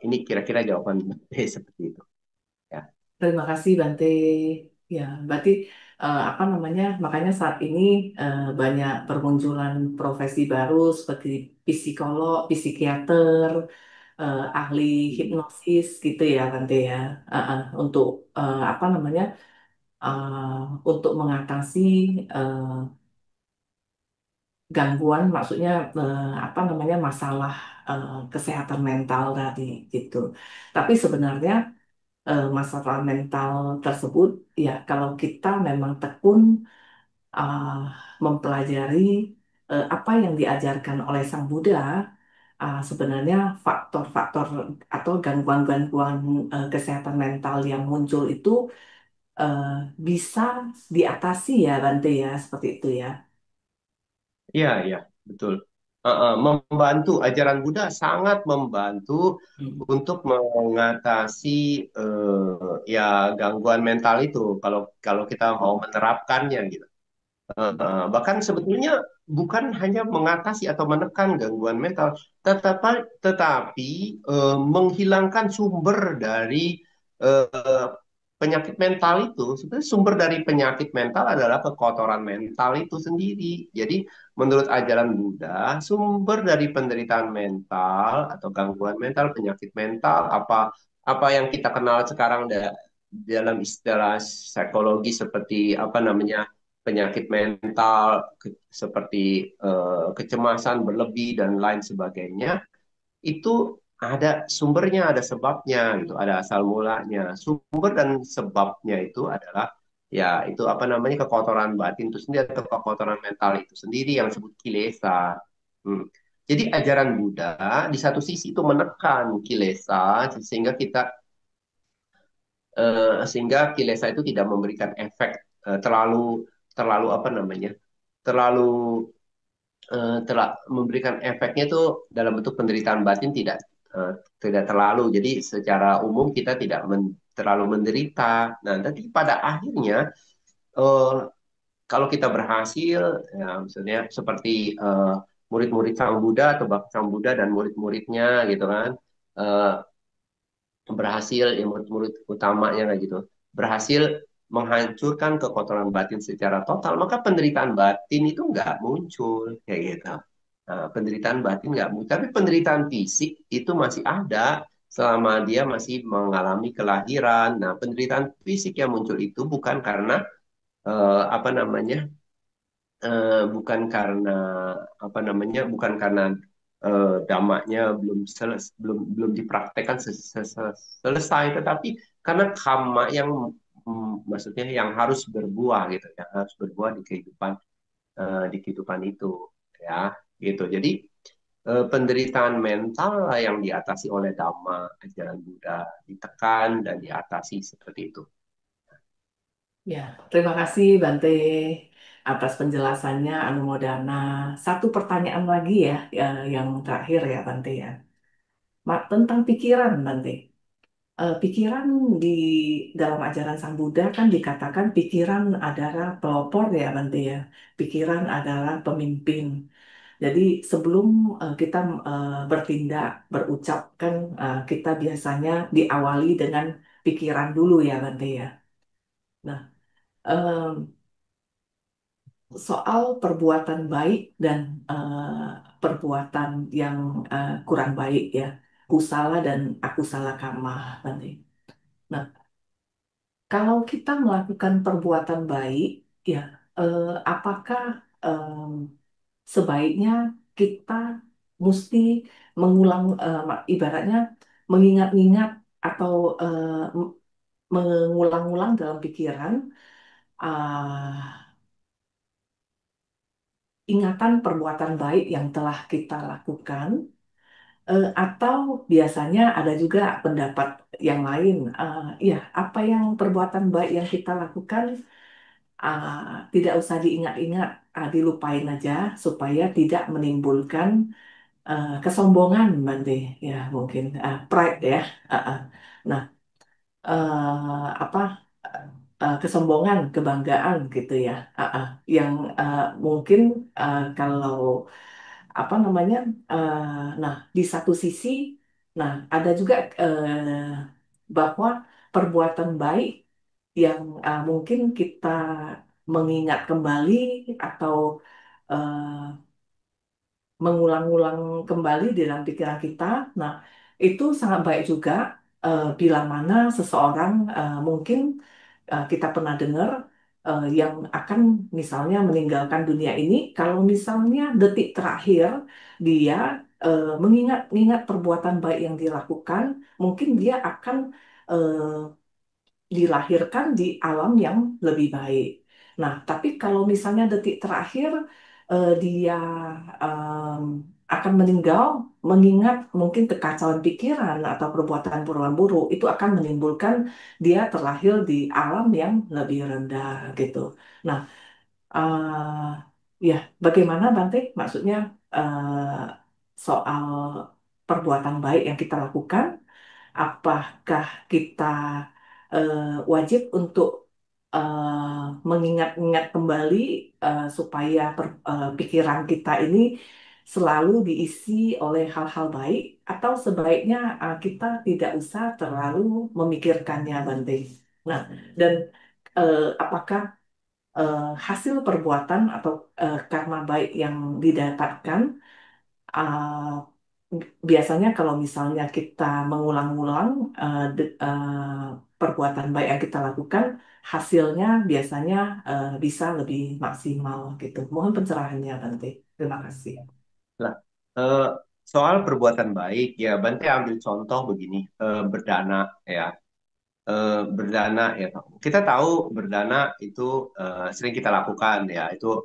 Speaker 3: ini kira-kira jawaban seperti itu. Ya.
Speaker 2: Terima kasih Bante. Ya, berarti apa namanya? Makanya saat ini banyak permunculan profesi baru seperti psikolog, psikiater, ahli hipnosis gitu ya Bante ya. Untuk apa namanya? Untuk mengatasi gangguan, maksudnya apa namanya, masalah kesehatan mental tadi gitu. Tapi sebenarnya masalah mental tersebut ya kalau kita memang tekun uh, mempelajari apa yang diajarkan oleh Sang Buddha, sebenarnya faktor-faktor atau gangguan-gangguan kesehatan mental yang muncul itu eh, bisa diatasi ya Bante ya, seperti itu ya.
Speaker 3: Iya, iya, betul. Membantu ajaran Buddha sangat membantu
Speaker 2: Hmm.
Speaker 3: untuk mengatasi ya gangguan mental itu kalau kalau kita mau menerapkannya gitu. Bahkan sebetulnya bukan hanya mengatasi atau menekan gangguan mental, tetapi menghilangkan sumber dari eh, penyakit mental itu. Sebenarnya sumber dari penyakit mental adalah kekotoran mental itu sendiri. Jadi menurut ajaran Buddha, sumber dari penderitaan mental atau gangguan mental, penyakit mental, apa apa yang kita kenal sekarang dalam istilah psikologi seperti apa namanya penyakit mental seperti kecemasan berlebih dan lain sebagainya itu ada sumbernya, ada sebabnya gitu, ada asal mulanya. Sumber dan sebabnya itu adalah ya itu apa namanya kekotoran batin itu sendiri atau kekotoran mental itu sendiri yang disebut kilesa. Hmm. Jadi ajaran Buddha di satu sisi itu menekan kilesa sehingga kilesa itu tidak memberikan efek terlalu terlalu apa namanya terlalu memberikan efeknya itu dalam bentuk penderitaan batin tidak terlalu. Jadi secara umum kita tidak terlalu menderita. Nah, tapi pada akhirnya eh, kalau kita berhasil, ya, misalnya seperti murid-murid Sang Buddha atau Bhakti Sang Buddha dan murid-muridnya gitu kan, eh, berhasil ya murid-murid utamanya kayak gitu berhasil menghancurkan kekotoran batin secara total maka penderitaan batin itu nggak muncul kayak gitu. Nah, penderitaan batin nggak muncul tapi penderitaan fisik itu masih ada selama dia masih mengalami kelahiran. Nah, penderitaan fisik yang muncul itu bukan karena apa namanya bukan karena apa namanya bukan karena dampaknya belum belum dipraktekkan selesai tetapi karena karma yang maksudnya yang harus berbuah gitu yang harus berbuah di kehidupan itu ya gitu jadi penderitaan mental lah yang diatasi oleh Dhamma ajaran Buddha ditekan dan diatasi seperti itu.
Speaker 2: Ya, terima kasih Bante atas penjelasannya Anumodana. Satu pertanyaan lagi ya, yang terakhir ya Bante ya. Tentang pikiran Bante. Pikiran di dalam ajaran Sang Buddha kan dikatakan pikiran adalah pelopor ya Bante ya. Pikiran adalah pemimpin. Jadi sebelum kita bertindak, berucap kan kita biasanya diawali dengan pikiran dulu ya Bante ya. Nah, soal perbuatan baik dan perbuatan yang kurang baik ya, kusala dan akusala karma, Bante. Nah, kalau kita melakukan perbuatan baik, ya, apakah sebaiknya kita mesti mengulang, ibaratnya mengingat-ingat atau mengulang-ulang dalam pikiran ingatan perbuatan baik yang telah kita lakukan, atau biasanya ada juga pendapat yang lain, ya apa yang perbuatan baik yang kita lakukan tidak usah diingat-ingat, dilupain aja supaya tidak menimbulkan kesombongan, Bante, ya mungkin pride ya. Uh, uh. Nah, apa kesombongan, kebanggaan gitu ya, yang mungkin kalau apa namanya, nah di satu sisi, nah ada juga bahwa perbuatan baik yang mungkin kita mengingat kembali atau eh, mengulang-ulang kembali di dalam pikiran kita. Nah, itu sangat baik juga bila mana seseorang mungkin kita pernah dengar yang akan misalnya meninggalkan dunia ini kalau misalnya detik terakhir dia mengingat-ingat perbuatan baik yang dilakukan, mungkin dia akan dilahirkan di alam yang lebih baik. Nah, tapi kalau misalnya detik terakhir dia em, akan meninggal, mengingat mungkin kekacauan pikiran atau perbuatan-perbuatan buruk, itu akan menimbulkan dia terlahir di alam yang lebih rendah gitu. Nah, ya bagaimana Bante? Maksudnya soal perbuatan baik yang kita lakukan, apakah kita wajib untuk mengingat-ingat kembali supaya pikiran kita ini selalu diisi oleh hal-hal baik, atau sebaiknya kita tidak usah terlalu memikirkannya, Bante. Nah, dan apakah hasil perbuatan atau karma baik yang didapatkan uh, biasanya kalau misalnya kita mengulang-ulang perbuatan baik yang kita lakukan, hasilnya biasanya bisa lebih maksimal gitu. Mohon pencerahannya, Bante. Terima kasih.
Speaker 3: Nah, eh, soal perbuatan baik ya, Bante ambil contoh begini, berdana ya. Berdana ya, kita tahu berdana itu sering kita lakukan ya, itu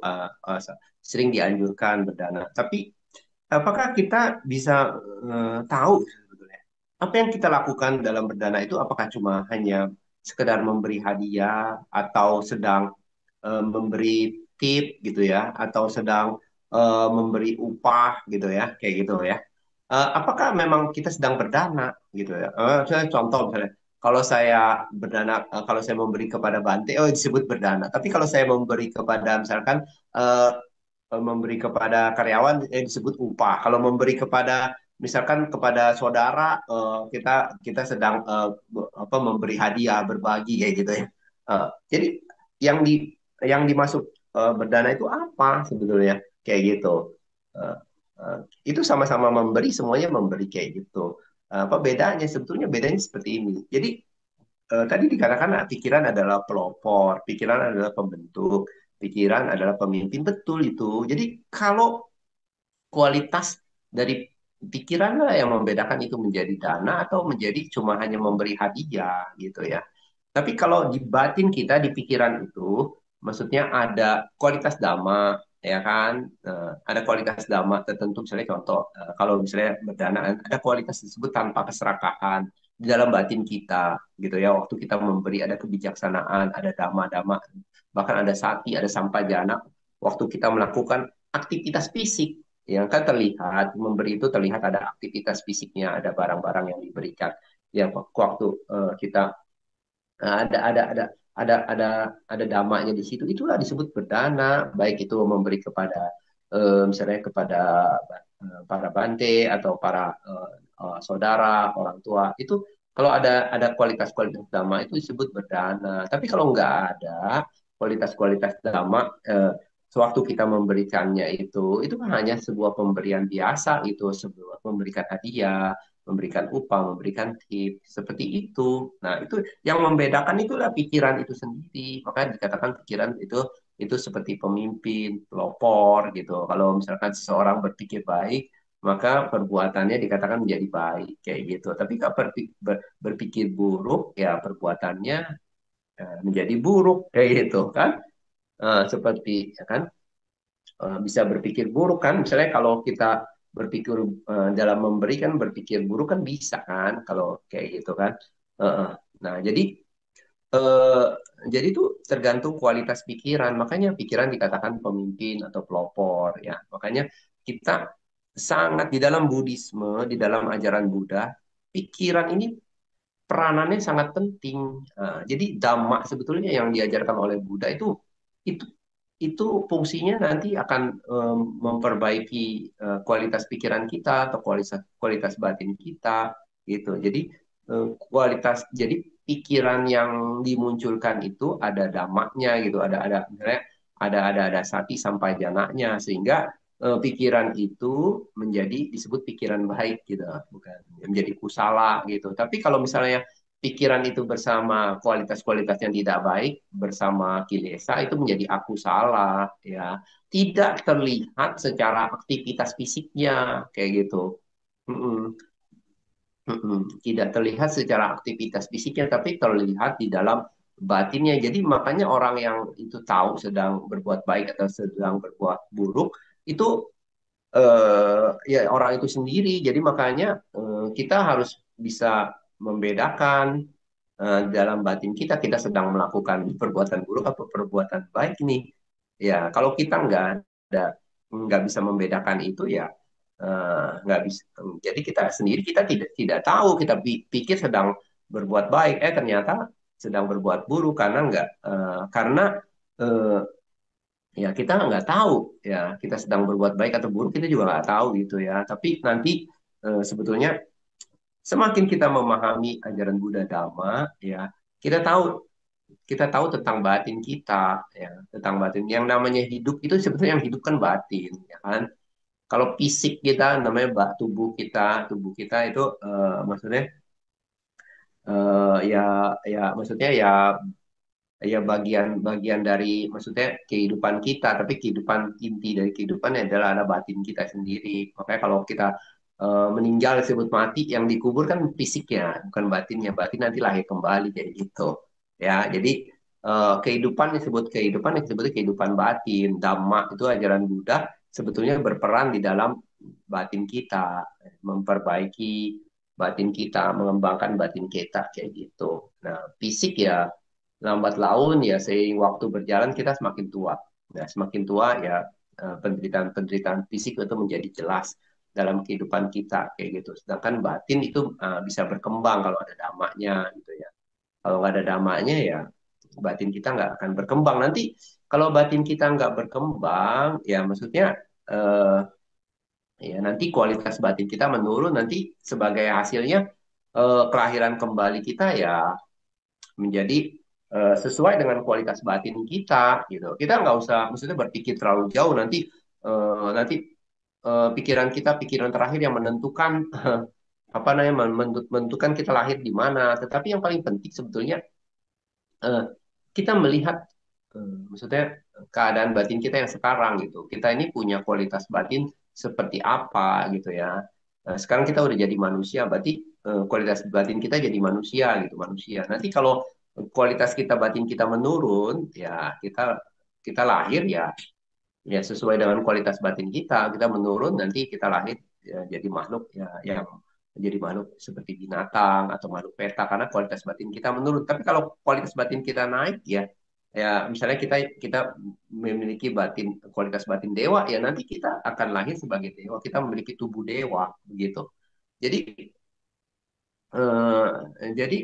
Speaker 3: sering dianjurkan berdana. Tapi apakah kita bisa tahu sebetulnya apa yang kita lakukan dalam berdana itu apakah cuma hanya sekedar memberi hadiah atau sedang memberi tip gitu ya, atau sedang memberi upah gitu ya, kayak gitu ya. Apakah memang kita sedang berdana gitu ya? Saya contoh misalnya, kalau saya berdana, kalau saya memberi kepada Bante, oh disebut berdana. Tapi kalau saya memberi kepada misalkan eh, memberi kepada karyawan, disebut upah. Kalau memberi kepada misalkan kepada saudara, kita kita sedang apa memberi hadiah, berbagi kayak gitu ya. Jadi yang di yang dimaksud berdana itu apa sebetulnya kayak gitu. Eh, eh, itu sama-sama memberi, semuanya memberi kayak gitu. Apa bedanya? Sebetulnya bedanya seperti ini. Jadi tadi dikatakan pikiran adalah pelopor, pikiran adalah pembentuk, pikiran adalah pemimpin. Betul itu. Jadi kalau kualitas dari pikiran lah yang membedakan itu menjadi dana atau menjadi cuma hanya memberi hadiah gitu ya. Tapi kalau di batin kita, di pikiran itu, maksudnya ada kualitas dhamma, ya kan? Ada kualitas dhamma tertentu, misalnya contoh, kalau misalnya berdana, ada kualitas disebut tanpa keserakahan di dalam batin kita, gitu ya. Waktu kita memberi, ada kebijaksanaan, ada dhamma-dhamma, bahkan ada sati, ada sampajana. Waktu kita melakukan aktivitas fisik, yang kan terlihat, memberi itu terlihat ada aktivitas fisiknya, ada barang-barang yang diberikan. Ya, waktu kita ada ada damanya di situ, itulah disebut berdana, baik itu memberi kepada misalnya kepada para bante atau para saudara orang tua, itu kalau ada kualitas-kualitas dhamma itu disebut berdana. Tapi kalau nggak ada kualitas-kualitas dhamma, sewaktu kita memberikannya itu hanya sebuah pemberian biasa, itu sebuah memberikan hadiah, memberikan upah, memberikan tip, seperti itu. Nah, itu yang membedakan itulah pikiran itu sendiri. Makanya dikatakan pikiran itu seperti pemimpin, pelopor gitu. Kalau misalkan seseorang berpikir baik, maka perbuatannya dikatakan menjadi baik kayak gitu. Tapi kalau berpikir buruk, ya perbuatannya menjadi buruk kayak gitu kan. Seperti ya kan, bisa berpikir buruk kan. Misalnya kalau kita berpikir dalam memberi kan, berpikir buruk kan bisa kan kalau kayak gitu kan. Eh, nah, eh, jadi itu tergantung kualitas pikiran. Makanya pikiran dikatakan pemimpin atau pelopor ya. Makanya kita sangat di dalam Buddhisme, di dalam ajaran Buddha, pikiran ini peranannya sangat penting. Jadi dhamma sebetulnya yang diajarkan oleh Buddha itu itu fungsinya nanti akan memperbaiki kualitas pikiran kita atau kualitas kualitas batin kita gitu. Jadi jadi pikiran yang dimunculkan itu ada damaknya gitu, ada misalnya ada sati sampai janaknya, sehingga pikiran itu menjadi disebut pikiran baik gitu, bukan menjadi kusala gitu. Tapi kalau misalnya pikiran itu bersama kualitas-kualitas yang tidak baik bersama kilesa itu menjadi aku salah, ya. Tidak terlihat secara aktivitas fisiknya kayak gitu. Mm-mm. Tidak terlihat secara aktivitas fisiknya, tapi terlihat di dalam batinnya. Jadi makanya orang yang itu tahu sedang berbuat baik atau sedang berbuat buruk itu ya orang itu sendiri. Jadi makanya kita harus bisa membedakan dalam batin kita sedang melakukan perbuatan buruk atau perbuatan baik nih. Ya kalau kita ada nggak bisa membedakan itu ya nggak bisa. Jadi kita sendiri kita tidak tahu, kita pikir sedang berbuat baik, ternyata sedang berbuat buruk karena nggak karena eh, ya kita nggak tahu ya kita sedang berbuat baik atau buruk, kita juga nggak tahu gitu ya. Tapi nanti sebetulnya semakin kita memahami ajaran Buddha Dhamma ya kita tahu kita tahu tentang batin kita ya, tentang batin yang namanya hidup itu sebetulnya yang hidup kan batin ya kan. Kalau fisik kita namanya tubuh kita itu maksudnya ya ya maksudnya ya ya bagian-bagian dari maksudnya kehidupan kita, tapi kehidupan inti dari kehidupan adalah ada batin kita sendiri. Makanya kalau kita meninggal disebut mati, yang dikubur kan fisiknya, bukan batinnya. Batin nanti lahir kembali kayak gitu. Ya, jadi kehidupan yang disebut kehidupan batin. Dhamma itu ajaran Buddha sebetulnya berperan di dalam batin kita, memperbaiki batin kita, mengembangkan batin kita kayak gitu. Nah, fisik ya lambat laun ya seiring waktu berjalan kita semakin tua. Nah, semakin tua ya penderitaan-penderitaan fisik itu menjadi jelas dalam kehidupan kita kayak gitu. Sedangkan batin itu bisa berkembang kalau ada damanya gitu ya. Kalau nggak ada damanya ya batin kita nggak akan berkembang. Nanti kalau batin kita nggak berkembang ya maksudnya eh, ya nanti kualitas batin kita menurun. Nanti sebagai hasilnya kelahiran kembali kita ya menjadi sesuai dengan kualitas batin kita gitu. Kita nggak usah maksudnya berpikir terlalu jauh nanti pikiran terakhir yang menentukan apa namanya menentukan kita lahir di mana. Tetapi yang paling penting sebetulnya eh, kita melihat maksudnya keadaan batin kita yang sekarang gitu. Kita ini punya kualitas batin seperti apa gitu ya. Nah, sekarang kita udah jadi manusia, berarti kualitas batin kita jadi manusia gitu, manusia. Nanti kalau kualitas kita batin kita menurun, ya kita lahir ya sesuai dengan kualitas batin kita menurun, nanti kita lahir ya, jadi makhluk ya yang menjadi makhluk seperti binatang atau makhluk peta karena kualitas batin kita menurun. Tapi kalau kualitas batin kita naik ya ya misalnya kita memiliki kualitas batin dewa ya nanti kita akan lahir sebagai dewa, kita memiliki tubuh dewa begitu. Jadi eh, jadi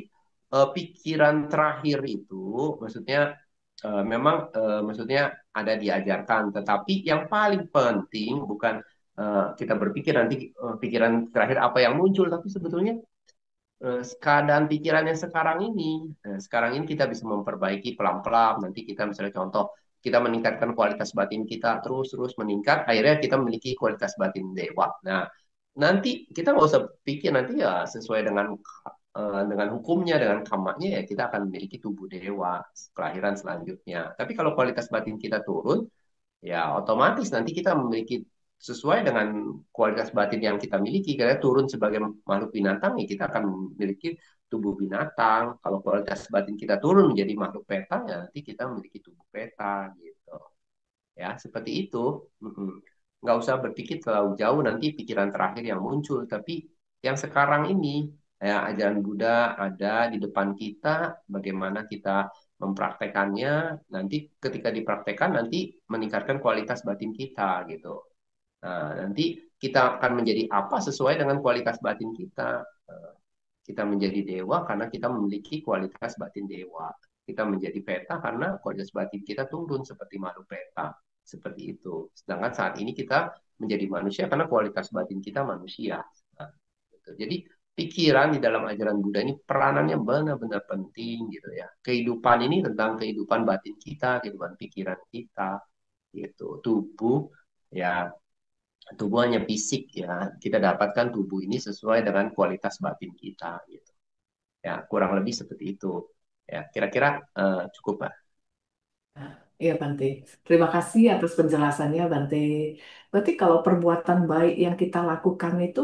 Speaker 3: pikiran terakhir itu maksudnya memang maksudnya ada diajarkan, tetapi yang paling penting bukan kita berpikir nanti pikiran terakhir apa yang muncul, tapi sebetulnya keadaan pikirannya sekarang ini. Sekarang ini kita bisa memperbaiki pelan-pelan. Nanti kita misalnya contoh, kita meningkatkan kualitas batin kita terus-terus meningkat, akhirnya kita memiliki kualitas batin dewa. Nah, nanti kita nggak usah pikir nanti ya sesuai dengan hukumnya, dengan kamaknya ya kita akan memiliki tubuh dewa kelahiran selanjutnya. Tapi kalau kualitas batin kita turun, ya otomatis nanti kita memiliki sesuai dengan kualitas batin yang kita miliki. Kita turun sebagai makhluk binatang, ya kita akan memiliki tubuh binatang. Kalau kualitas batin kita turun menjadi makhluk peta, ya nanti kita memiliki tubuh peta gitu. Ya, seperti itu. Nggak usah berpikir terlalu jauh nanti pikiran terakhir yang muncul, tapi yang sekarang ini ya ajaran Buddha ada di depan kita, bagaimana kita mempraktekannya, nanti ketika dipraktekkan nanti meningkatkan kualitas batin kita gitu. Nah, nanti kita akan menjadi apa sesuai dengan kualitas batin kita. Kita menjadi dewa karena kita memiliki kualitas batin dewa. Kita menjadi peta karena kualitas batin kita turun seperti makhluk peta. Seperti itu. Sedangkan saat ini kita menjadi manusia karena kualitas batin kita manusia. Nah, gitu. Jadi pikiran di dalam ajaran Buddha ini peranannya benar-benar penting gitu ya. Kehidupan ini tentang kehidupan batin kita, kehidupan pikiran kita, gitu. Ya tubuh hanya fisik ya. Kita dapatkan tubuh ini sesuai dengan kualitas batin kita gitu. Ya, kurang lebih seperti itu. Ya, kira-kira cukup, Pak.
Speaker 2: Iya, Bante. Terima kasih atas penjelasannya, Bante. Berarti kalau perbuatan baik yang kita lakukan itu,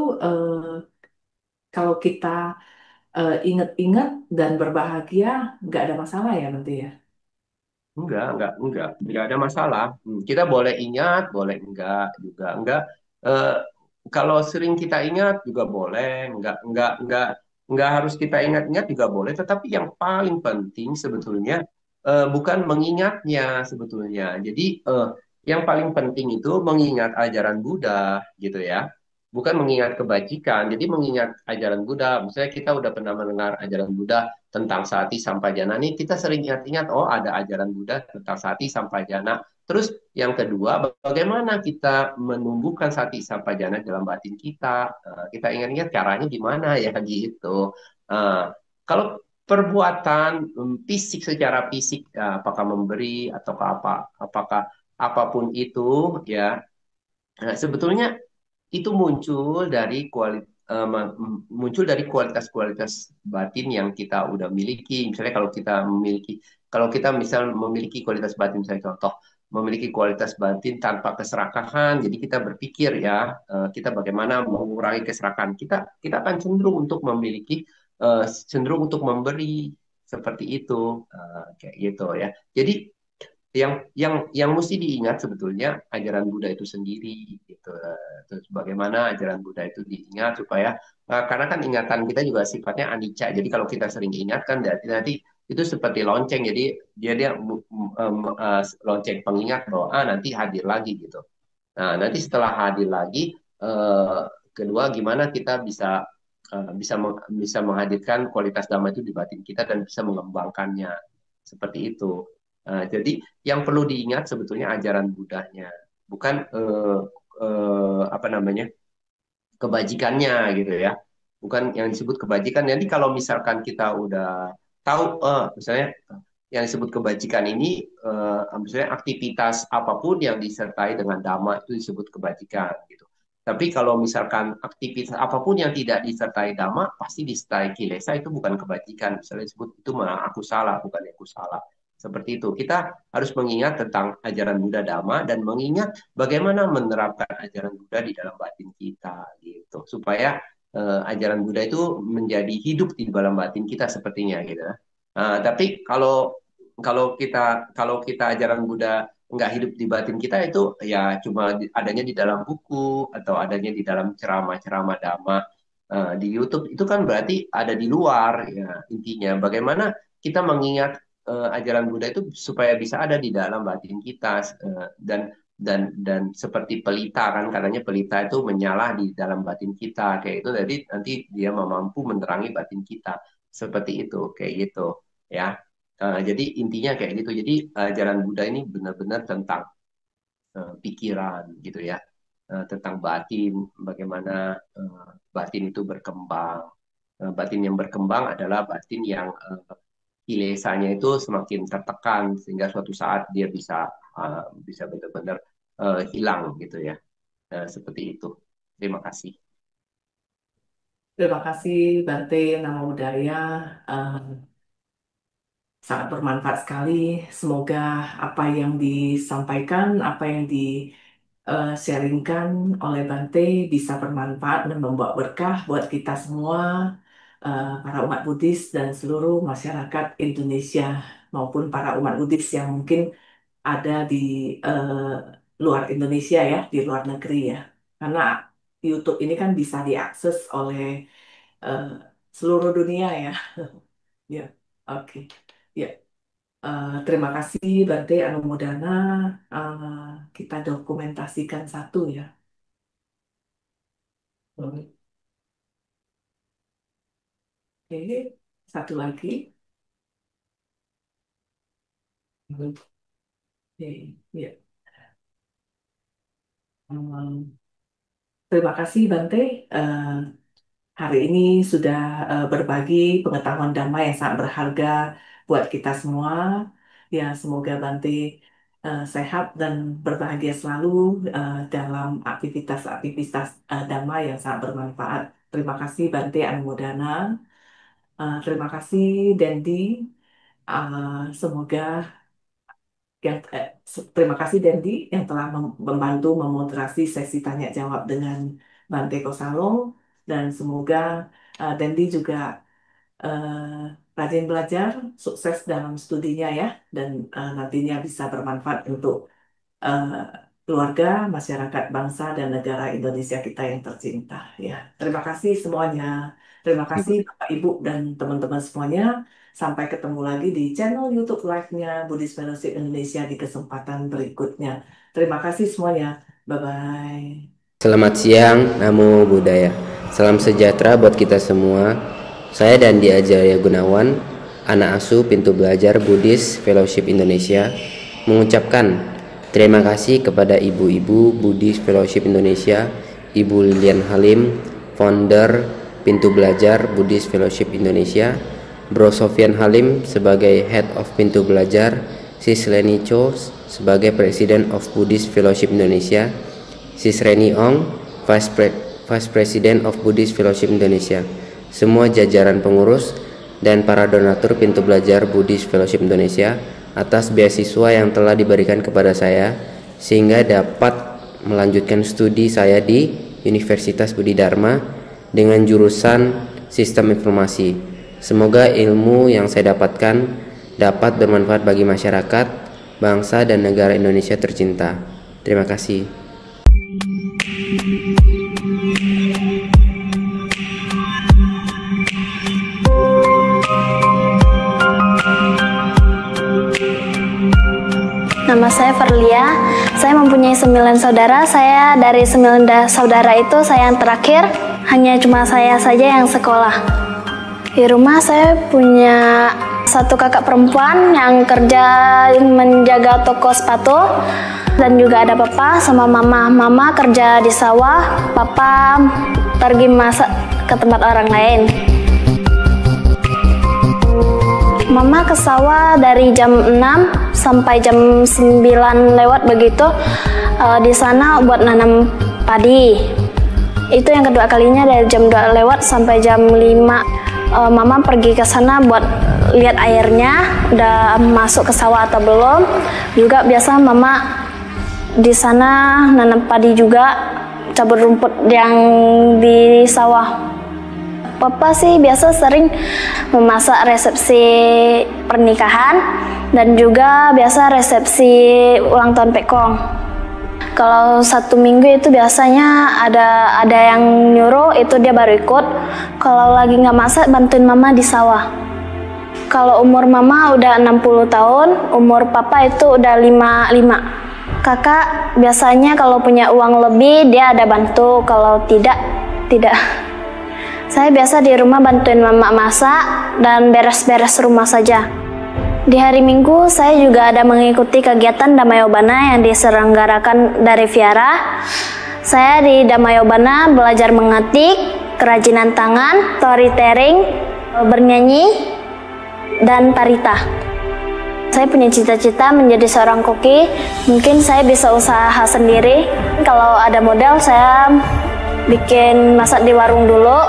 Speaker 2: kalau kita ingat-ingat dan berbahagia, nggak ada masalah ya, Bante ya?
Speaker 3: Enggak ada masalah. Kita boleh ingat, boleh enggak juga, enggak. Eh, Kalau sering kita ingat juga boleh, enggak harus kita ingat-ingat juga boleh. Tetapi yang paling penting sebetulnya bukan mengingatnya sebetulnya. Jadi yang paling penting itu mengingat ajaran Buddha, gitu ya. Bukan mengingat kebajikan. Jadi mengingat ajaran Buddha. Misalnya kita udah pernah mendengar ajaran Buddha tentang sati sampajana nih kita sering ingat-ingat oh ada ajaran Buddha tentang sati sampajana. Terus yang kedua bagaimana kita menumbuhkan sati sampajana dalam batin kita. Kita ingat-ingat caranya gimana ya gitu. Eh, Kalau perbuatan fisik secara fisik apakah memberi atau apa apakah apapun itu ya sebetulnya itu muncul dari kualitas-kualitas batin yang kita udah miliki. Misalnya kalau kita misal memiliki kualitas batin, misalnya contoh memiliki kualitas batin tanpa keserakahan, jadi kita berpikir ya kita bagaimana mengurangi keserakahan. Kita akan cenderung untuk memberi seperti itu, kayak gitu ya. Jadi yang mesti diingat sebetulnya ajaran Buddha itu sendiri gitu. Terus bagaimana ajaran Buddha itu diingat supaya karena kan ingatan kita juga sifatnya anicca. Jadi kalau kita sering ingat kan nanti itu seperti lonceng. Jadi dia lonceng pengingat bahwa nanti hadir lagi gitu. Nah, nanti setelah hadir lagi kedua gimana kita bisa menghadirkan kualitas dhamma itu di batin kita dan bisa mengembangkannya seperti itu. Jadi yang perlu diingat sebetulnya ajaran Budanya, bukan apa namanya kebajikannya gitu ya, bukan yang disebut kebajikan. Jadi kalau misalkan kita udah tahu, misalnya yang disebut kebajikan ini, misalnya aktivitas apapun yang disertai dengan dhamma itu disebut kebajikan gitu. Tapi kalau misalkan aktivitas apapun yang tidak disertai dhamma pasti disertai kilesa itu bukan kebajikan. Misalnya disebut itu malah aku salah, bukan aku salah. Seperti itu. Kita harus mengingat tentang ajaran Buddha Dhamma dan mengingat bagaimana menerapkan ajaran Buddha di dalam batin kita gitu. Supaya ajaran Buddha itu menjadi hidup di dalam batin kita sepertinya gitu. Tapi kalau kita ajaran Buddha nggak hidup di batin kita itu ya cuma adanya di dalam buku atau adanya di dalam ceramah-ceramah dhamma di YouTube itu kan berarti ada di luar ya intinya. Bagaimana kita mengingat ajaran Buddha itu supaya bisa ada di dalam batin kita dan seperti pelita kan katanya pelita itu menyala di dalam batin kita kayak itu jadi nanti dia mampu menerangi batin kita seperti itu kayak gitu ya. Jadi intinya kayak gitu jadi ajaran Buddha ini benar-benar tentang pikiran gitu ya. Tentang batin bagaimana batin itu berkembang. Batin yang berkembang adalah batin yang kilesanya itu semakin tertekan sehingga suatu saat dia bisa benar-benar hilang gitu ya. Seperti itu. Terima kasih.
Speaker 2: Terima kasih, Bante Namo Buddhaya. Eh, Sangat bermanfaat sekali. Semoga apa yang disampaikan, apa yang di sharingkan oleh Bante bisa bermanfaat dan membawa berkah buat kita semua, para umat Buddhis dan seluruh masyarakat Indonesia maupun para umat Buddhis yang mungkin ada di eh, luar Indonesia ya, di luar negeri ya. Karena YouTube ini kan bisa diakses oleh eh, seluruh dunia ya. Ya, oke. Ya. Terima kasih Bante Anumodana. Eh, kita dokumentasikan satu ya. Oke, satu lagi. Oke, ya. Hmm, Terima kasih Bante. Eh, Hari ini sudah berbagi pengetahuan Dhamma yang sangat berharga buat kita semua. Ya, semoga Bante sehat dan berbahagia selalu dalam aktivitas-aktivitas Dhamma yang sangat bermanfaat. Terima kasih Bante Anumodana. Terima kasih Dendi. Semoga terima kasih Dendi yang telah membantu memoderasi sesi tanya jawab dengan Bante Kosalong, dan semoga Dendi juga rajin belajar, sukses dalam studinya ya, dan nantinya bisa bermanfaat untuk eh, keluarga, masyarakat, bangsa, dan negara Indonesia kita yang tercinta. Ya, terima kasih semuanya. Terima kasih Bapak, Ibu, dan teman-teman semuanya. Sampai ketemu lagi di channel YouTube Live-nya Buddhist Fellowship Indonesia di kesempatan berikutnya. Terima kasih semuanya. Bye-bye.
Speaker 1: Selamat siang, Namo Buddhaya. Salam sejahtera buat kita semua. Saya Dandi Ajarya Gunawan, anak asuh Pintu Belajar Buddhist Fellowship Indonesia, mengucapkan terima kasih kepada ibu-ibu Buddhist Fellowship Indonesia, Ibu Lilian Halim, founder Pintu Belajar Buddhist Fellowship Indonesia, Bro Sofian Halim sebagai Head of Pintu Belajar, Sis Leni Cho sebagai President of Buddhist Fellowship Indonesia, Sis Reni Ong, Vice President of Buddhist Fellowship Indonesia, semua jajaran pengurus dan para donatur Pintu Belajar Buddhist Fellowship Indonesia atas beasiswa yang telah diberikan kepada saya sehingga dapat melanjutkan studi saya di Universitas Budi Dharma dengan jurusan Sistem Informasi. Semoga ilmu yang saya dapatkan dapat bermanfaat bagi masyarakat, bangsa, dan negara Indonesia tercinta. Terima kasih.
Speaker 4: Nama saya Verlia, saya mempunyai 9 saudara. Saya dari 9 saudara itu saya yang terakhir, hanya cuma saya saja yang sekolah. Di rumah saya punya satu kakak perempuan yang kerja menjaga toko sepatu, dan juga ada papa sama mama. Mama kerja di sawah, papa pergi masak ke tempat orang lain. Mama ke sawah dari jam 6 sampai jam 9 lewat begitu. Di sana buat nanam padi. Itu yang kedua kalinya dari jam 2 lewat sampai jam 5. Mama pergi ke sana buat lihat airnya udah masuk ke sawah atau belum. Juga biasa mama di sana nanam padi juga, cabut rumput yang di sawah. Papa sih biasa sering memasak resepsi pernikahan dan juga biasa resepsi ulang tahun Pekong. Kalau 1 minggu itu biasanya ada yang nyuruh, itu dia baru ikut. Kalau lagi nggak masak, bantuin mama di sawah. Kalau umur mama udah 60 tahun, umur papa itu udah 55. Kakak biasanya kalau punya uang lebih dia ada bantu, kalau tidak. Saya biasa di rumah bantuin mama masak dan beres-beres rumah saja. Di hari Minggu saya juga ada mengikuti kegiatan Damayobana yang diselenggarakan dari Viara. Saya di Damayobana belajar mengetik, kerajinan tangan, storytelling, bernyanyi, dan parita. Saya punya cita-cita menjadi seorang koki. Mungkin saya bisa usaha sendiri. Kalau ada modal saya bikin masak di warung dulu.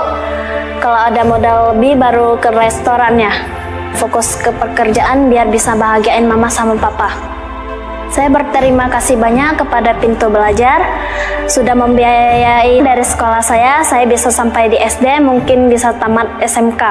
Speaker 4: Kalau ada modal lebih baru ke restorannya. Fokus ke pekerjaan biar bisa bahagiain mama sama papa. Saya berterima kasih banyak kepada Pintu Belajar sudah membiayai dari sekolah saya bisa sampai di SD, mungkin bisa tamat SMK.